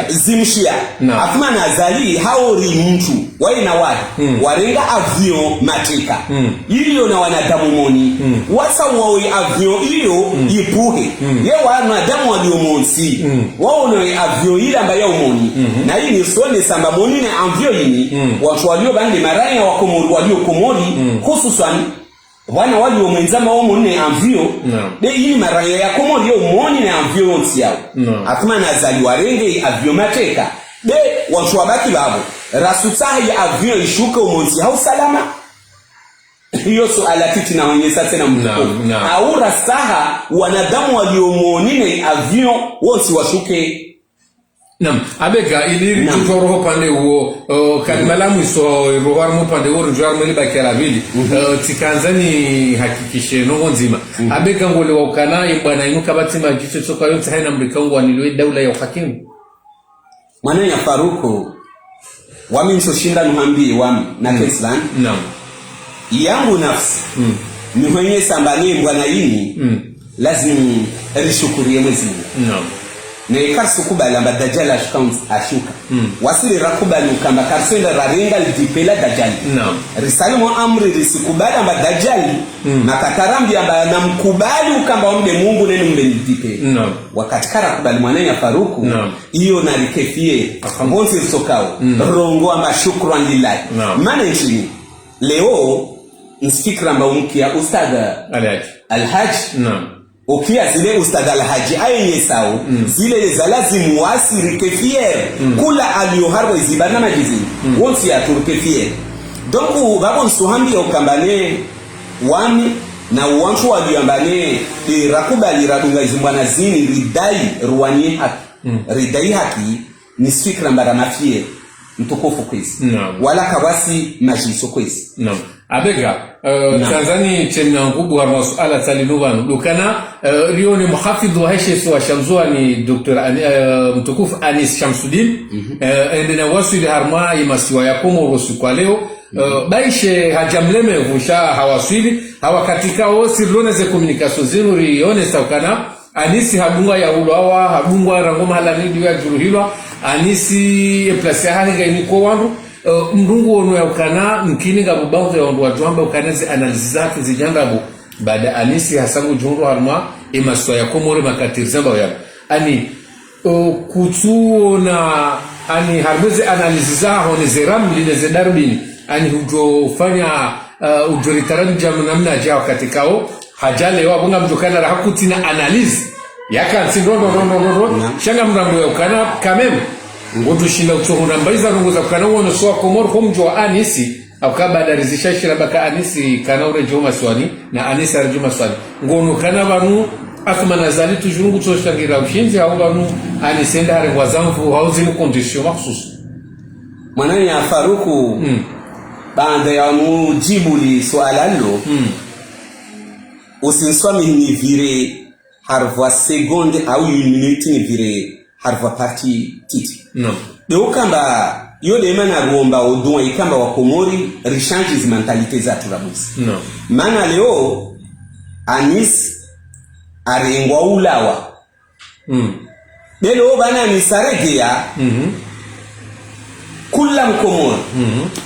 zimshia Athman azali haori mtu waina wale warenga avion mateka iliyo na wanadamu moni wasa wawe avion iliyo ipuhe ye wanadamu waliomonsi wao na avion ile ambaye umoni na hii ni sone samba moni na avion ini watu walio bande maraya wa Komori walio Komori hususan wana wali omenzama omo ne amvio de ini maraya ya Komori yo moni na amvio onsi yao Athman azali warenge avio mateka de watu wabaki babo rasutahi ya avio ishuka omonsi hau salama hiyo suala kiti na wanyesa tena mtukufu au rasaha wanadamu waliomoni na avio wonsi washuke abega ili roho pande huo kalimalamu iso roho armo pande huo njuar mweli bakela vili tikanzani hakikishe nongo nzima abega ngole wa ukana bwana inuka batima jicho soka yote haina mrikangu waniliwe daula ya uhakimu maneno Faruku wami nsoshinda nuhambi wami na Teslan yangu nafsi ni mwenye sambani bwana ini lazima rishukurie Mwenyezi Mungu na ikarsu kubala mba Dajjal ashuka wasili rakubali ukamba karsenda rarenga lidipela Dajjal risalimu amri risikubala mba Dajjal makatarambi amba na mkubali ukamba omde Mungu nenu mbe lidipe wakati kara kubali mwananya Faruku iyo na rikefie mbonsi risokao rongo amba shukran lillahi mana nchini leo nsifikra mba umkia ustadha Alhaji ukia zile ustadha Alhaji ayenye sao zile za lazimu wasiri kefier kula aliyoharwa izibana majizi wonsi ya turkefier donc babo nsuhambi okambane wami na wantu waliyambane rakubali radunga izimbwana zini ridai ruwanie haki ridai haki ni fikra mbara mafie mtukufu kwezi wala kabasi majiso kwezi abega Tanzania chemna ngubu harma suala talinuban dukana rioni muhafidh wa heshe wa shamzua ni Dr. mtukufu Anis Shamsuddin endena wasili harma imasiwa yakomo rosu kwa leo baishe hajamleme vusha hawasili hawakatika osi lone ze communication zenu rione saukana Anisi habunga ya ulawa habunga rangoma halani ya juruhilwa Anisi place halinga iniko wandu mrungu ono ya ukana mkini ga bubanzo ya ondu wajwamba ukaneze analizi zake zijandabu baada Anisi hasangu jungu harma imaswa ya Komori makatirizamba wa ani kutuo na ani harmeze analizi zaho neze ramli neze darbini ani hujofanya ujoritarani jamu namna jao katikao hajale wa bunga mjokana rahakutina analizi yaka nsindondo shanga mrambo ya ukana kameme ngoto shinda utohuna mbaiza runguza ukana uono soa komoro kumjwa anisi akabadarizisha shirabaka anisi kana ure joma swani na anisi ari joma swani ngono kana banu Athman Azali tujurungu toshangira ushinzi au banu anisenda hari wazamfu hauzi mu condition mahsus mwanani ya Faruku baada ya mujibu li swala lo usinswami ni vire harva seconde au une minute ni vire harva parti titi de ukamba yode mana ruomba odon ikamba wa Komori rechange mentalité za turabusi mana leo anis arengwa ulawa leo bana ni saregea kula Mkomori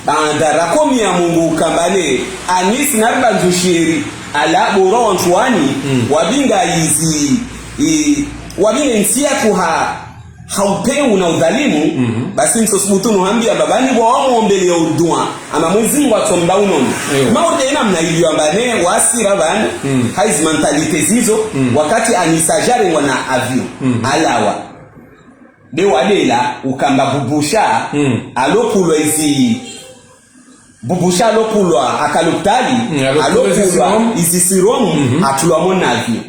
baada rakomi ya Mungu kambale anis narba nzushiri ala boro wantuani wabinga hizi wabinga nsia kuha haupeu na udhalimu basi msosubutu nuhambia babani wa wamuombele ya udua ama mwezi Mungu atomba unono maurde ina mna ilio ambane wasira bana haiz mentalite zizo wakati anisajare wana avio alawa dewa dela ukamba bubusha alopulwa izi bubusha alopulwa akaluptali alopulwa izi siromu atulwa monavio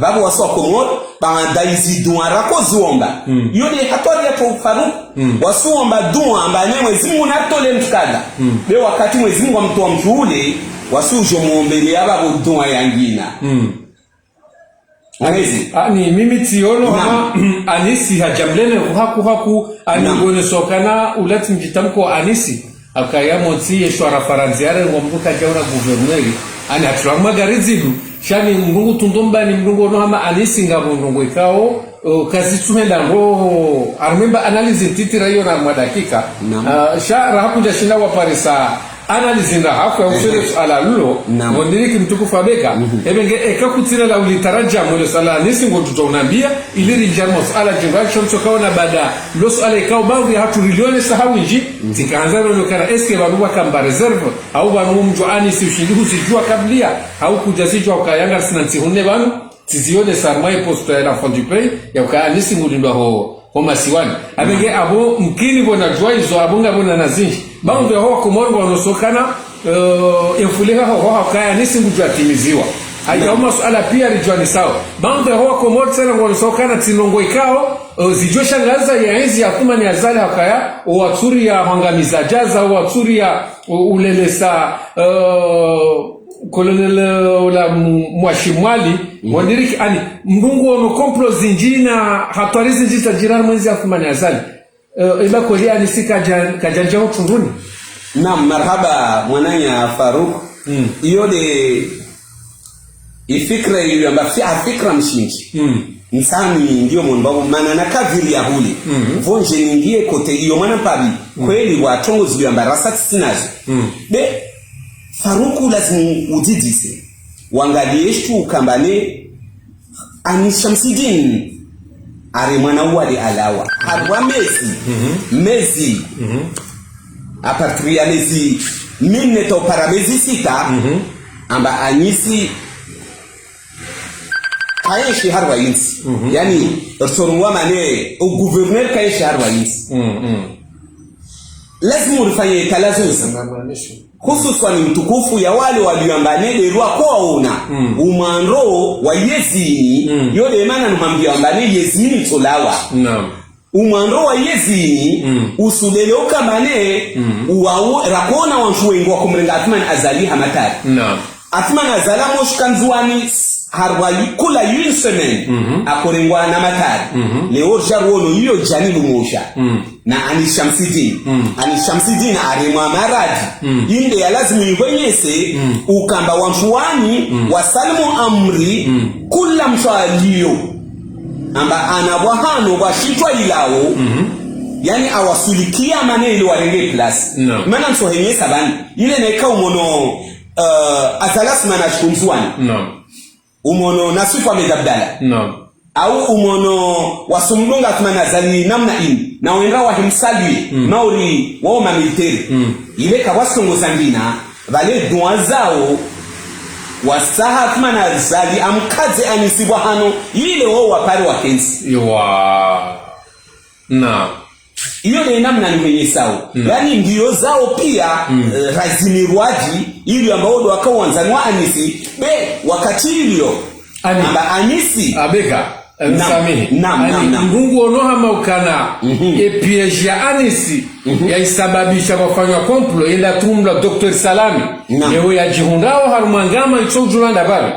babu waswa Komoro banda izi duara ko zuomba yode hatori ya Faruku wasuomba duwa amba mwezi Mungu natole mtukada be wakati mwezi Mungu amtoa mtuule wasujo muombele ababu duwa yangina Anezi ni mimi tiolo anisi hajamlene haku anigone sokana ulati mjitamko anisi akaya monti yeshwara faranziare ngombuka jaura gouverneur ani atwa magarizidu shani mrungu tundomba ni mrungu no hama anisi ngabo ndongo ikao kazi tumenda ngo armemba analyze titira hiyo na madakika sha rahakuja shinda wa parisa analyze na hapo ya usere ala lulo mondiriki mtukufu abeka ebenge ekakutira la ulitaraja mole sala nisi ngo tutonambia iliri jarmos ala generation sokaona bada los ala ikao baadhi hatu milioni sahabu nji zikaanza no kana eske baruwa kamba reserve au banu mjoani si ushindi usijua kablia au kujasijwa ukayanga sinansi hunne banu tizione sarmai posto ya la fond du pays ya ukaanisi ngulindo ho masiwani abenge abo mkini bona joizo abunga bona nazinji baadhi ya ho Komoro wanosokana infuleka ho kaya nisi ngujwa timiziwa haya masuala pia rijwani sawa baadhi ya ho Komoro tena wanosokana tinongo ikao zijosha ngaza ya enzi ya Athman Azali hakaya watsuri ya hangamiza jaza watsuri ya ulelesa Colonel la Mwashimwali wandiriki ani mrungu ono komplo zinjina hatwarizi njita jirani mwenzi Athman Azali ila kweli anisika kajanja utunduni na marhaba mwananya Faruku iyo de ifikra iyo amba fikra mshinji nsani ndio mwanbabu mana na kaviri ya huli vonje ningie kote iyo mana pabi kweli watongo zilio amba rasati sinazo de Faruku lazimu udidise wangalieshu ukambane anishamsidin ari mwana wali alawa harwa mezi apatria mezi minne to para mezi sita amba anisi kayeshi harwa insi yani rsorwa mane o gouverneur kayeshi harwa insi lazimu rifanye talazuzi hususan mtukufu ya wale walioambane derwa kwa una umandro wa yezini yode mana numambia ambane yezini tolawa umandro wa yezini usulele ukambane uwa rakona wanfuengo wa kumrenga Athman Azali hamatari Athman Azali moshkanzuani harwa kula une semaine akorengwa na matari leo jaruono hiyo jani lumosha na Anishamsidin arimwa maradi inde ya lazimu ywenyese ukamba wanfuani wasalimu amri kula mfalio amba anabwahano kwa shitwa ilao yani awasulikia manelo warenge plus mana msohenyesa bani ile neka umono azalas manashkumzuani umono nasifu amedabdala au umono wasumlunga Athman Azali namna ini na wenga wa himsalwi mauri wao military ile kabasongo zangina vale doa zao wasaha Athman Azali amkaze anisibwa hano ile wao wapare wakensi Yowa. Na hiyo ni namna ni mwenye sawa. Yani ndio zao pia razimirwaji ili ambao ndo wakaanzanwa anisi be wakati ilio amba anisi abeka Samihi Mungu onoha maukana epiejia anisi ya isababisha wafanywa komplo ila tumla Dr. Salami yewe ya jihundao harumangama icho julanda bari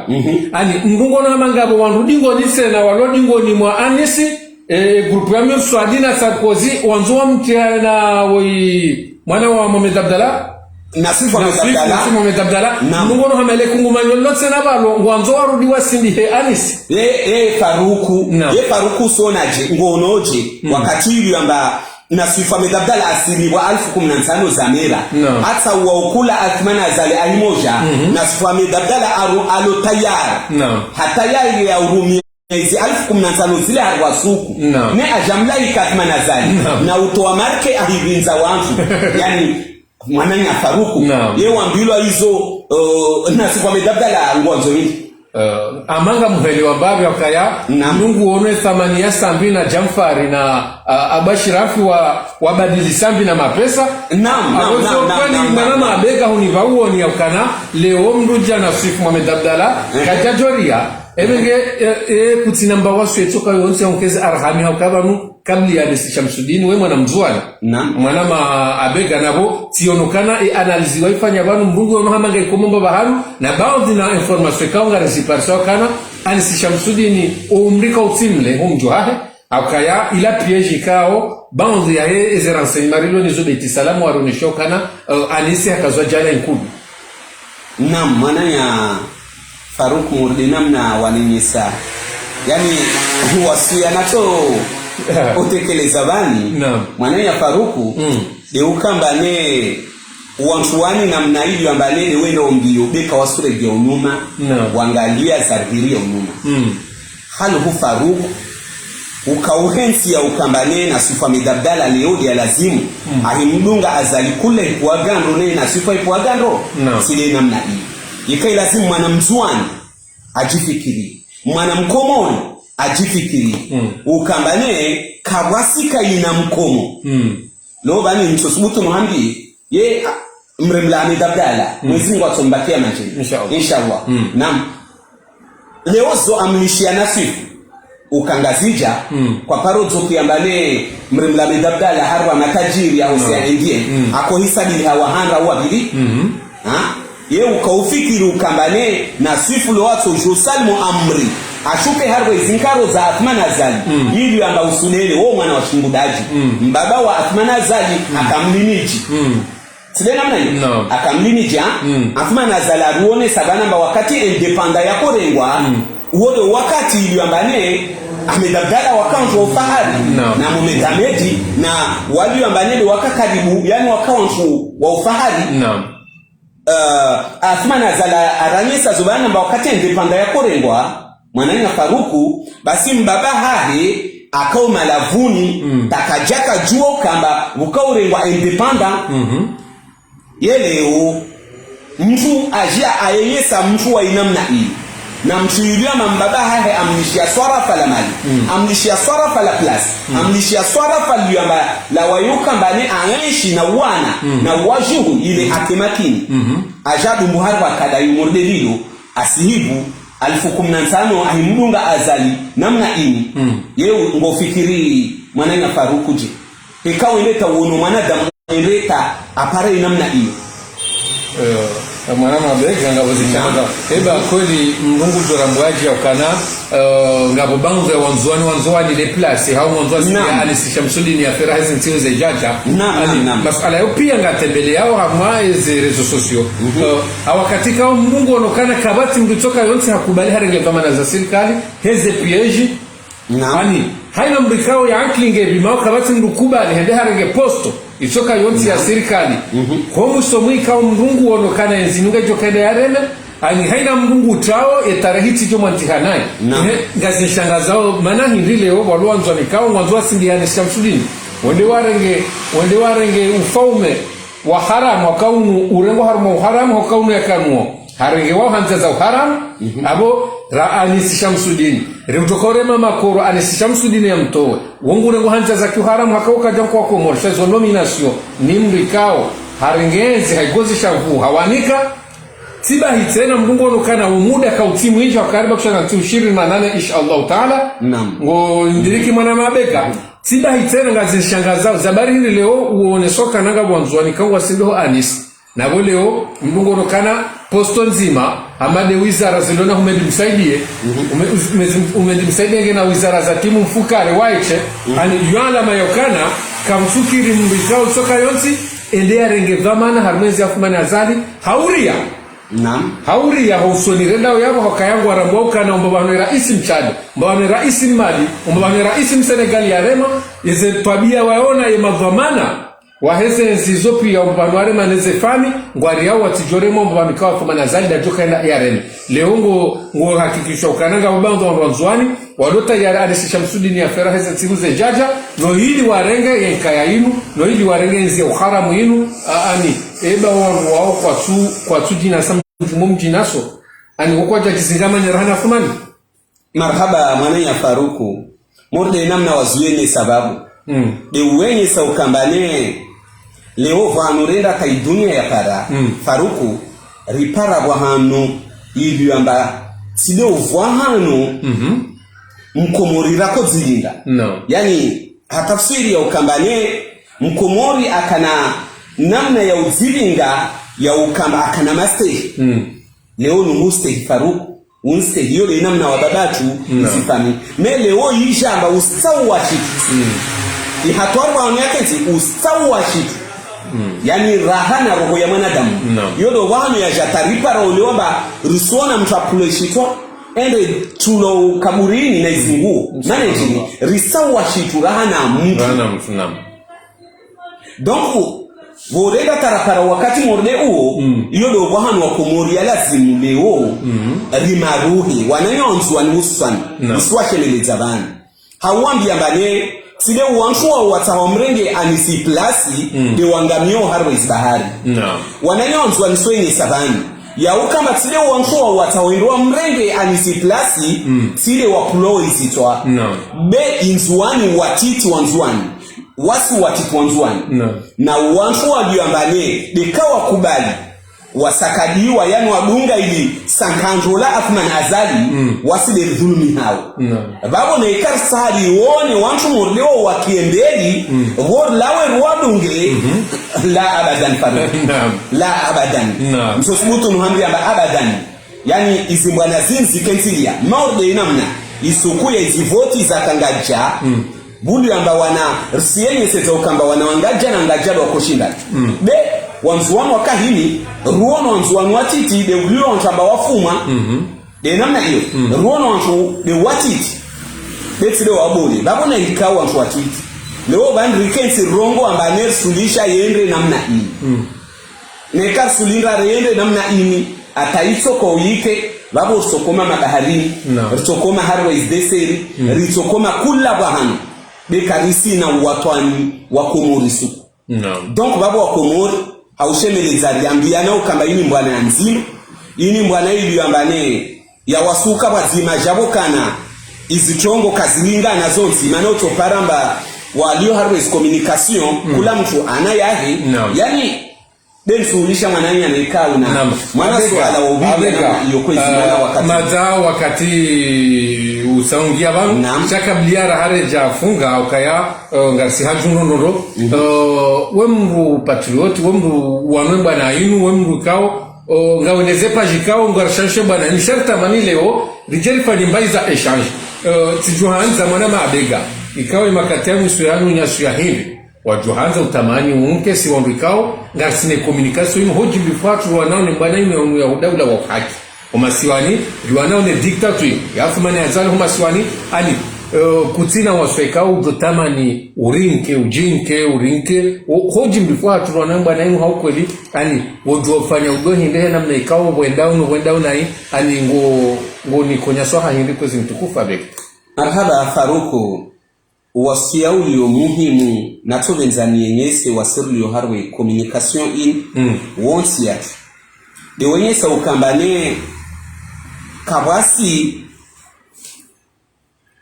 ani Mungu onoha mangabo wanrudingo nise na walodingo ni mwa anisi grupu ya Mswadina Sarkozy wanzuwa mtiana woi mwana wa Mohamed Abdallah Nasif Mohamed Abdallah Mungu onoha mele kungumanyo lote na balo wanzo warudi wasindi he anisi Faruku sonaje ngonoje wakati ili amba Nasif Mohamed Abdallah asili wa 1015 zamera hata waukula Athman Azali alimoja Nasif Mohamed Abdallah alo tayar hata ya ile ya urumi hizi 1015 zile harwa suku ne ajamla Athman Azali na utoa marke ahibinza wantu yani mwananya Faruku yeye wambilwa hizo Nasif Mohamed Abdallah ngwanzo hili amanga muheli wa babi wakaya Mungu onwe thamani ya sambi na Jamfari na Abashirafi wa badili sambi na mapesa kwani mwanama abega huniva uoni ya ukana leo mruja Nasif Mohamed Abdallah kajajoria ebenge kutinamba wasu etoka yonse onkeze arhami haukabanu kabli ya Desi Shamsuddin we mwana mzuana mwanama abega nabo tionokana analizi waifanya banu mbungu onoha ikomomba baharu na baadhi na information kaunga resiparsa wakana Desi Shamsuddin umrika utimle humjuhahe akaya ila piège kao baadhi ya eze renseignement rilo nizo beti salamu waronisho kana anisi hakazwa jana nkudu mwananya Faruku murdi namna waninyisa yani wasia nato utekeleza bani mwananya Faruku ukamba ne wanchuani namna hiyo ambane ni wendo mbio beka wasure vya unyuma wangalia zarhiria unyuma halu Faruku ukauhensi ya ukambane na Nasif Mohamed Abdallah leo dia lazimu ahimdunga Azali kule kuagando ne Nasif ipuagando sile namna hiyo ikai lazimu mwanamzuani ajifikiri mwanamkomoni ajifikiri ukambane kabasika ina mkomo lo bani msosubutu muhambi ye mremla Mohamed Abdallah Mwenyezi Mungu atombakia majini inshallah naam leo zo amlishia Nasif ukangazija kwa parozo kiambane mremla Mohamed Abdallah harwa matajiri au siaingie ako hisabi hawahanga huwa bili ye ukaufikiri ukambane Nasif lo watu josalmu amri ashuke harwe zinkaro za Athman Azali ili amba usunele wao mwana wa shimbudaji mbaba wa Athman Azali akamliniji sile namna hiyo akamliniji Athman Azali aruone sabana mba wakati independa ya korengwa uode wakati ili ambane Mohamed Abdallah wakanjo ufahari na Mohamed Hamedi na wali ambane wakakaribu yani wakanjo wa ufahari Athman Azali aranyesa zubana mba wakati independa ya korengwa mwananya Faruku basi mbaba hahe akao malavuni takajaka juo kamba ukaurengwa independent yeleo mtu ajia ayeyesa mtu wa inamna hii na mtu yulia mbaba hahe amnishia swarafa la mali amnishia swarafa la plus amnishia swarafa liyamba la wayuka mbane anaishi na wana na wajuhu ile akemakini ajadu mbuhari wa kada yumurde lilo asihibu 1015 ahimdunga Azali namna ini yeu ngofikiri mwananya Faruku je ikawa ileta uono mwanadamu ileta apare namna hiyo mwana mabega ngabozikanga eba kweli Mungu dorambwaji ukana ngabobangu wanzuani le place hao wanzuani ya Desi Shamsuddin ya ferahi ntio ze jaja masala yo pia ngatembele yao hamwa ze rezo sosio awakatika Mungu onokana kabati mbutoka yonse hakubali harenge kama na za serikali heze piège ani haina mbikao ya anklinge bimao kabati ndukubali hende harenge posto isoka yonse ya serikali kwa musomu ikao Mungu onokana enzinuga jokende yarene ani haina Mungu tao etarahiti jo mwantihanai ngazi shangazao maana hindi leo walwanzwa mikao mwanzwa sindiane Shamsuddin wende warenge ufaume wa haramu wakaunu urengo haramu haramu wakaunu ya kanuo harenge wao hamza za haram abo Anis Shamsuddin rimtokore mama koro Anis Shamsuddin ya mtowe wongu rengo hamza za haram hakauka janko kwa morsha zo nomination ni mrikao harengenzi haigozi shavu hawanika tiba hitena mdungu onokana umuda kautimu inja wakariba kushana tushiri manane inshallah taala ngo ndiriki mwana mabeka tiba hitena ngazi shangaza zabari hili leo uone soka nanga bwanzwani kangwa sindoho Anis na leo mdungu onokana posto nzima amade wizara zilona umedimsaidie umedimsaidie ngena wizara za timu mfukare waiche ani yuala mayokana kamsukiri mbikao soka yonsi endea renge dhamana harmezi afumani azali hauria hauria hausoni renda yabo hakayangu arambauka na mbabano raisi mchado mbabano raisi mali mbabano raisi msenegali ya rema ize tabia waona ye madhamana waheze nzizopi ya mbabano arema neze fami ngwari yao watijoremo mbabano kawa fumani azali da joka ya rema leo ngo hakikisha ukananga mbabano wa mwanzwani wadota ya Anis Shamsuddin ya fera heze tiruze jaja no hili warenge yenkaya inu no hili warenge nzi uharamu inu ani eba wangu wao kwa tu jina samu mumjinaso ani kwa jazingama ni rahana fumani marhaba mwana ya Faruku morde namna wazuene sababu de uwenye sa ukambane leo vanurenda kai dunia ya para Faruku ripara bwahanu ili amba side uvwahanu mkomori rako zilinda yani hatafsiri ya ukambane mkomori akana namna ya uzilinga ya ukamba akana mastehi leo numustehi Faruku unstehi hiyo le namna wababatu isifami me leo yishamba ustawa shitu ihatwarwa onyakezi ustawa shitu yani rahana roho ya mwanadamu yodo wano ya jataripara uliomba rusuona mtapule shitwa ende tulo kaburini na izinguo manejini risawa shitu rahana mtu donc vorega tarapara wakati morde uo yodo wahanu wa komoria lazimu leo rimaruhi wananyonzwa ni uswani uswashe lelezabani hawambi ambane sile uwanshuwa watahomrenge anisi plasi de wangamio harwezi bahari wananyonzwa ni swenye sabani ya ukama sile uwanshuwa watahomrwa mrenge anisi plasi sile wapulo izitwa be inzuani watiti wanzuani wasu watipwanzwani na wantu waliambane dekawa kubali wasakadiwa yani wadunga ili sankanjola afman azali wasile dhulumi hao babo na ikar sahari wone wantu morleo wakiendeli wor lawe wadunge la abadan faru la abadan msosubutu nuhamri amba abadan yani izimbwana zinzi kensilia maurde inamna isukuye izivoti za kangaja buli amba wana rsiyenye seta ukamba wana wangaja na ngajado wakoshinda be wanzuwanu wakahini ruono wanzuwanu watiti de ulio wantamba wafuma de namna iyo ruono wantu de watiti beti de wabole babona ikawa wantu watiti leo bandi rikensi rongo amba nersulisha yendre namna ini neka sulinga yendre namna ini ataisoko uyike babo sokoma mabaharini ritokoma harways deseri ritokoma kula bahanu bekarisi na watwani wa Komori suku donc babo wa Komori haushemelezari ambiana ukamba ini mbwana ya nzilo ini mbwana ili ambane ya wasuka wazima jabokana izichongo kazilinga na zonzi mana utoparamba walio harvest communication kula mtu anayahi yani densulisha mwanani anaikao na mwana swala wa ubibe na yokwezi mwana wakati mazao wakati usaungia bangu shaka biliara hareja funga ukaya ngarsi hajunonoro wemru patrioti wemru wanwemba na inu wemru kao ngaweleze pajikao ngarshanshe bwana ni sharta mani leo rijeri fadimbaza exchange tijuhanza mwana maabega ikawa makati yangu suyanu nyasu ya hivi wajuhanza utamani unke si wandikao ngarsine communication ino hoji bifatu wanao ni mbana ino ya udawla wa haki umasiwani wanao ni dictature yafu mani azali umasiwani ani kutina waswekao utamani urinke ujinke urinke hoji bifatu wanao mbana ino haukweli ani wajufanya udohi ndehe namna ikawa wendao na ani ngo ni konyaswaha hindi kwezi mtukufa beki. Marhaba Faruku wasia ulio muhimu na tobenzani yenyese wasirulio harwe communication in wonsi yake de wenye sa ukambane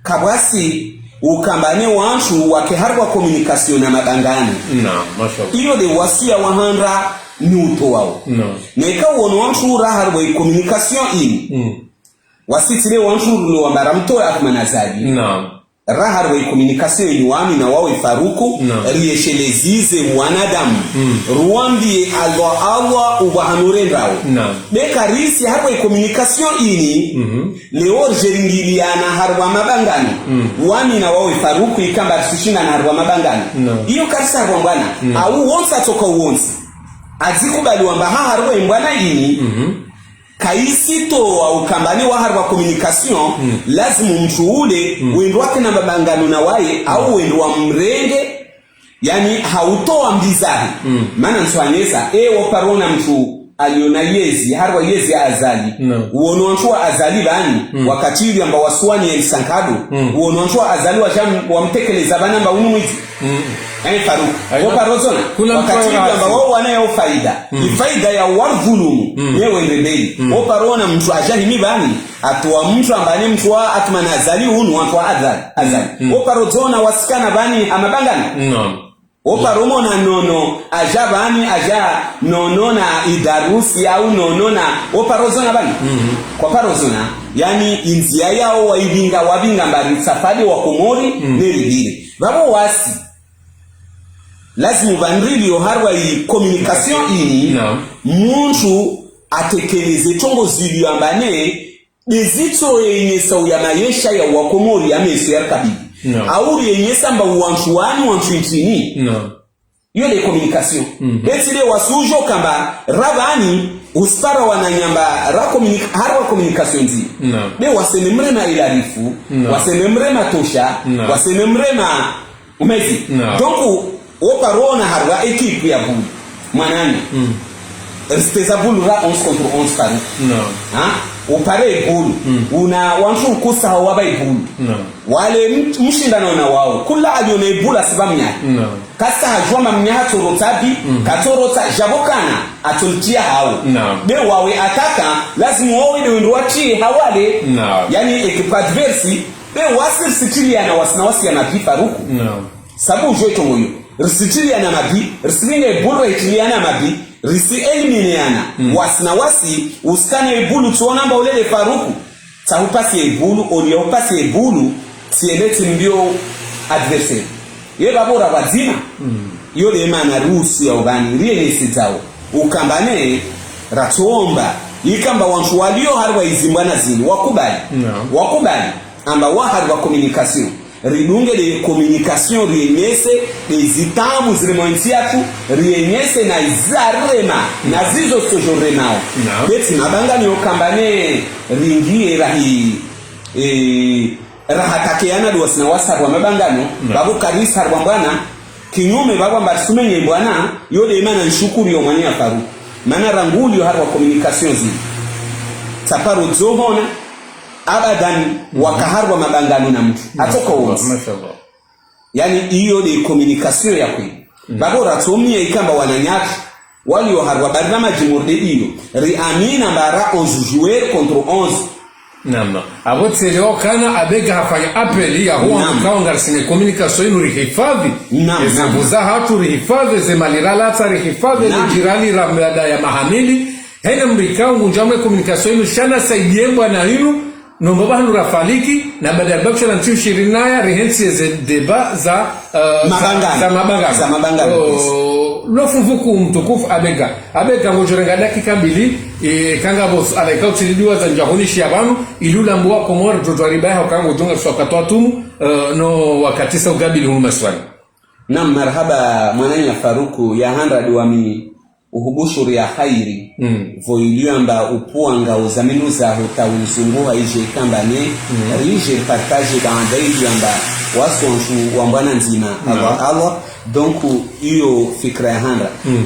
kabwasi ukambane wantu wakeharwa communication na mabangani mashallah iyo de wasia wahandra ni uto wao neka wono wantu raharwa communication ini wasitire wantu lo wambara mto akmanazali raharwa communication ni wami na wawe faruku rieshelezize wanadamu ruambie Allah ubahanure ndao beka risi harwa communication ini leo jeringiliana harwa mabangani wami na wawe faruku ikamba tushina na harwa mabangani iyo karisa harwa mbwana au wonsa toka wonsa azikubali wamba harwa mbwana ini kaisito wa ukambani wa harwa communication lazimu mtu ule wendo wake na mabangano na wae au wendo wa mrenge yani hautoa mbizahi maana nswanyesa waparona mtu aliona yezi harwa yezi azali uono mtu wa azali bani wakati ili amba wasuani ya sankado uono mtu wa azali wa mtekeleza bani amba unumwiti faruku waparozona wakati ili amba wao wanayo faida ya wadhulumu yewe ndebeli waparona mtu ajahimi bani atuwa mtu ambani mtu wa atmana azali unu watu wa azali waparozona wasikana bani amabangani oparomo na nono aja bani aja nono na idarusi au nono na oparozona bani kwa parozona yani inzia yao wabinga mbari safari wa komori neribire babo wasi lazima bandrili yoharwa communication ini muntu atekeleze tongo zili ambane bezito yenye sau ya maisha ya wakomori ya mesu ya kabili auri yenye samba wantu intini iyo de communication betile wasujo kamba rabani uspara wananyamba harwa communication zi be wasenemre na ilarifu wasenemre na tosha wasenemre na umezi donc oparona harwa equipe ya bulu mwanani resteza bulu ra 11 contre 11 paru upare bulu una wantu kusa hawaba ibulu wale mshindano na wao kula aliona ibulu asibamnya kasa hajwama mnyaha torotabi katorota jabokana atultia hao be wawe ataka lazima wawe ndio wachi hawale yani equipe adverse be wasir sikiliana wasnawasi na bifaruku sabu joito moyo risitiliana mabi risilinge bulu etiliana mabi risi eliminiana wasnawasi uskane ebulu tuona amba ulele faruku tahupasi ebulu oliopasi ebulu sieleti mbio adversaire ye babora wazima yole emana rusi ya ubani riye nisitao ukambane ratuomba ikamba wantu walio harwa izimbwana zini wakubali amba waharwa communication ridunge de communication rienese de zitamu ziremwantiatu rienese na izarema na zizo sojoremao beti nabanga ni okambane ringie rahatakeana do wasina wasarwa mabangano babu karisa harwa mbwana kinyume babu mbasumenye mbwana yode imana nshukuru yo mwanya faru mana ranguli harwa communication zi saparo zohona abadan wakaharwa mabangano na mtu atoka wote yani hiyo ni communication ya kweli babu ratumia ikamba wananyaki walio harwa barnama jimurde hiyo riamina bara 11 joueurs contre 11 abote leo kana abega hafanya apeli ya huwa mkaonga sine communication inu rihifadhi ezabuza hatu rihifadhi zemalirala hata rihifadhi jirani ramada ya mahamili hene mrikao njamwe communication inu shana saidiembwa na inu nombaba hanu rafaliki na baada ya bakisha na ntiu shirinaya rihensi ze deba za mabanga lofuvuku mtukufu abega ngojorenga dakika mbili kanga boss alaika utilidiwa za njahonishi ya banu ilula mbuwa komori tutwariba ya kango jonga swakatoa tumu no wakatisa ugabili hulu maswali marhaba mwananya faruku ya 100 wami uhubushuri ya khairi voiliamba upuanga uzaminu za hutawuzunguha ije kambane rije partage bandai amba wasonfu wambana nzima Allah donc iyo fikra ya 100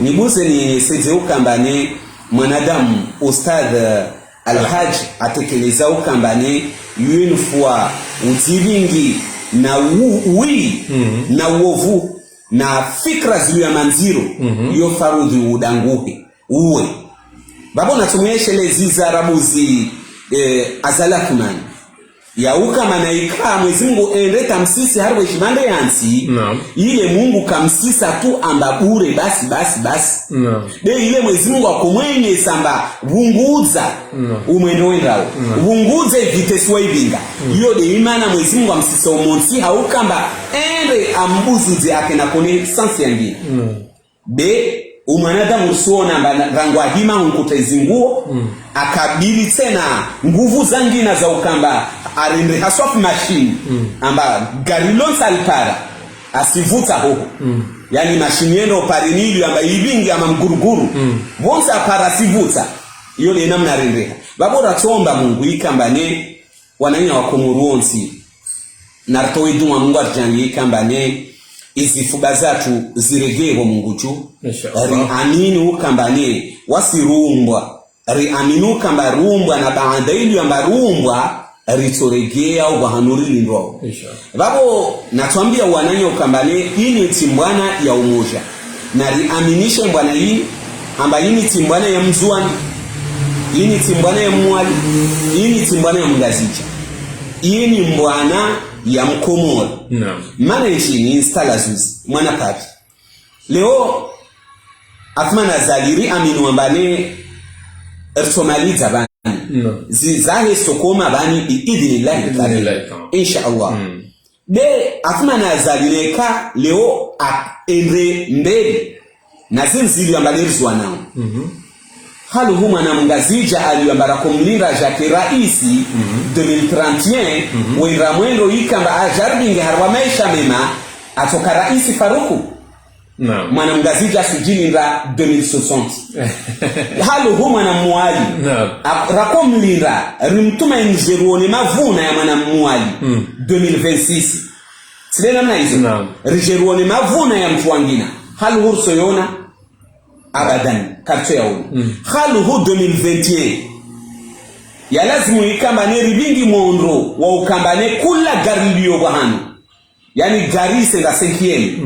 nibuze ni seze ukambane mwanadamu ustad alhaj atekeleza ukambane une fois utivingi na na uovu na fikra ziliyo ya manziro yo farudhi udanguhe uwe babo natumyeshe lezi zarabuzi azalakumani ya uka manaika Mwenyezi Mungu endeta msisi harwe shimande yansi ile Mungu kamsisa tu ambabure basi de ile Mwenyezi Mungu akumwenye samba vunguza umwendo wendao vunguze vitesi waibinga iyo de imana Mwenyezi Mungu amsisa umonsi haukamba ende ambuzuzi ake na kone sansi yangi be umwanadamu usuona rangwa hima hunkutaizinguo akabili tena nguvu zangina za ukamba arinde haswafu machine amba garilonsa alipara asivuta hoho yani machine yendo parinili amba ibingi ama mguruguru vonsa para sivuta iyo ni namna rendeha babora tomba Mungu ikamba ne wananya wakomuruonsi nartoidu wa Mungu arjangi ikamba ne izifuba zatu ziregeho Mungu chu riaminu kambane wasirumbwa riaminu kamba rumbwa na baada ili amba rumbwa ritoregea au bahanuri ndo babo natuambia wananyo kambane hii ni timbwana ya umoja na riaminishe mbwana hii amba hii ni timbwana ya mzuani hii ni timbwana ya mwali hii ni timbwana ya mgazija hii ni mbwana ya mkomoro maana ishi ni instala zuzi mwana papi leo atmana zaliri aminu ambane ersomaliza bani zizahe sokoma bani biidhnillahi insha Allah de atmana zalireka leo endre mbele na zinzili ambale rizwa nao halu huma na mngazija aliambara kumlinda jake raisi 2031 wenda mwendo ikamba ajarbinge harwa maisha mema atoka raisi Faruku mwana mngazija sujilinda 2060 halu huma na muali rakomlinda rimtuma injeruone mavuna ya mwana muali 2026 silena mna hizo rijeruone mavuna ya mtu wangina halu hurso yona abadan karto ya unu haluhu 2021 ya lazimu ikambane ribingi mondro wa ukambane kula gari liyo wahanu yani gari senga senkiemi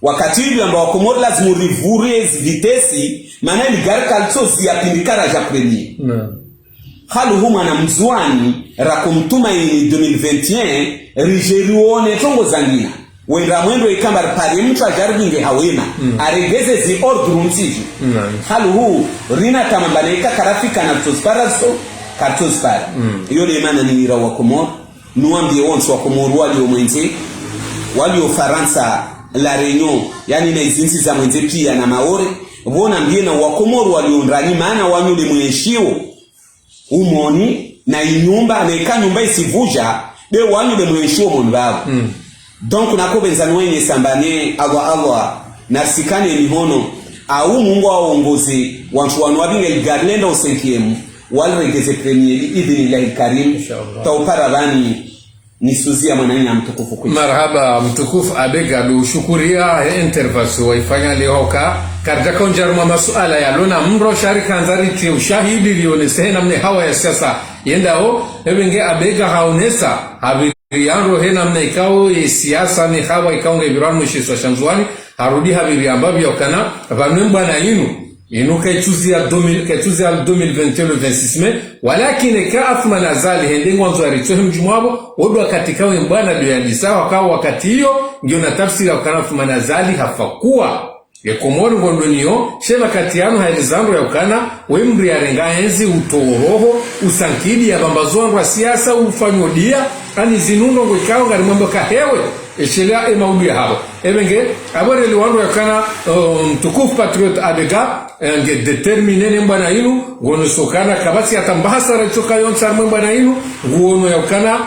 wakati hili amba wakomori lazimu rivure vitesi maana ili gari kalso ziyapindikara ja premier haluhu mana mzuani rakumtuma ini 2021 rijeruone tongo zangina wenda mwendo ikamba pari mtu ajaribinge hawema aregeze zi ordru msiju halu huu rina tamambaleka karafika na kartospara iyo le imana ni nira wakomor nuambie wonsu wakomor wali omwenze wali o Faransa la Réunion yani na izinsi za mwenze pia na maore wona mbie na wakomor wali ondrani maana wanyu le mwenshio umoni na inyumba na ikanyumba isivuja de wanyu le mwenshio monbabo donc nako benzani wenye sambane Allah na sikane mihono au Mungu aongoze watu wanwabinga igarlenda o 5e walregeze premier idhnillahi karim tauparabani nisuzia mwananya mtukufu kwa marhaba mtukufu abega do shukuria intervention waifanya leo karja konjarma masuala ya lona mro sharika nzari ti ushahidi lionese namne hawa ya siasa yendao ebenge abega haonesa yanro hena mna ikao siasa ni hawa ikao ngebiran mwishiswa shanzuani harudi habiri ambabi yokana vanumba na inu kaituzia 2021 le 26 mai walakini ka afma nazali hende mwanzo aritohe mjumwabo odwa katika mbwana liandisa wakao wakati hiyo ndio na tafsiri wakana afma nazali hafakuwa Yekomori ngondoniyo shema katiano haelezando ya ukana wemri ya renga enzi utoroho usankidi ya bambazuan wa siasa ufanyodia ani zinundo ngwekao ngari mambo kahewe eshelea emaudu ya habo ebenge abore liwando ya ukana mtukufu patriot abega nge determinene mbana inu gono sokana kabasi atambahasa rachoka yonsar mbana inu gono ya ukana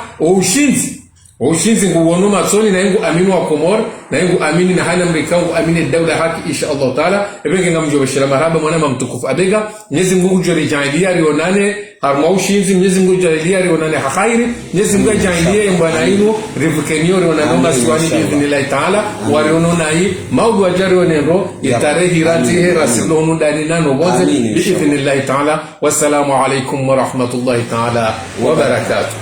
ushinzi nguwono masoni na yengu aminu wa Komor na yengu amini na hana mrikangu amini dawla haki insha Allah taala ebenge ngamjo bashira marhaba mwana mtukufu abega Mwenyezi Mungu jori jailia rionane harma ushinzi Mwenyezi Mungu jailia rionane khairi Mwenyezi Mungu jailia mbana inu rivukenio rionane maswani biidhnillah taala warionona hii maudu ajari onero itarehi rati rasulun danina noboze biidhnillah taala wassalamu alaykum wa rahmatullahi taala wa barakatuh.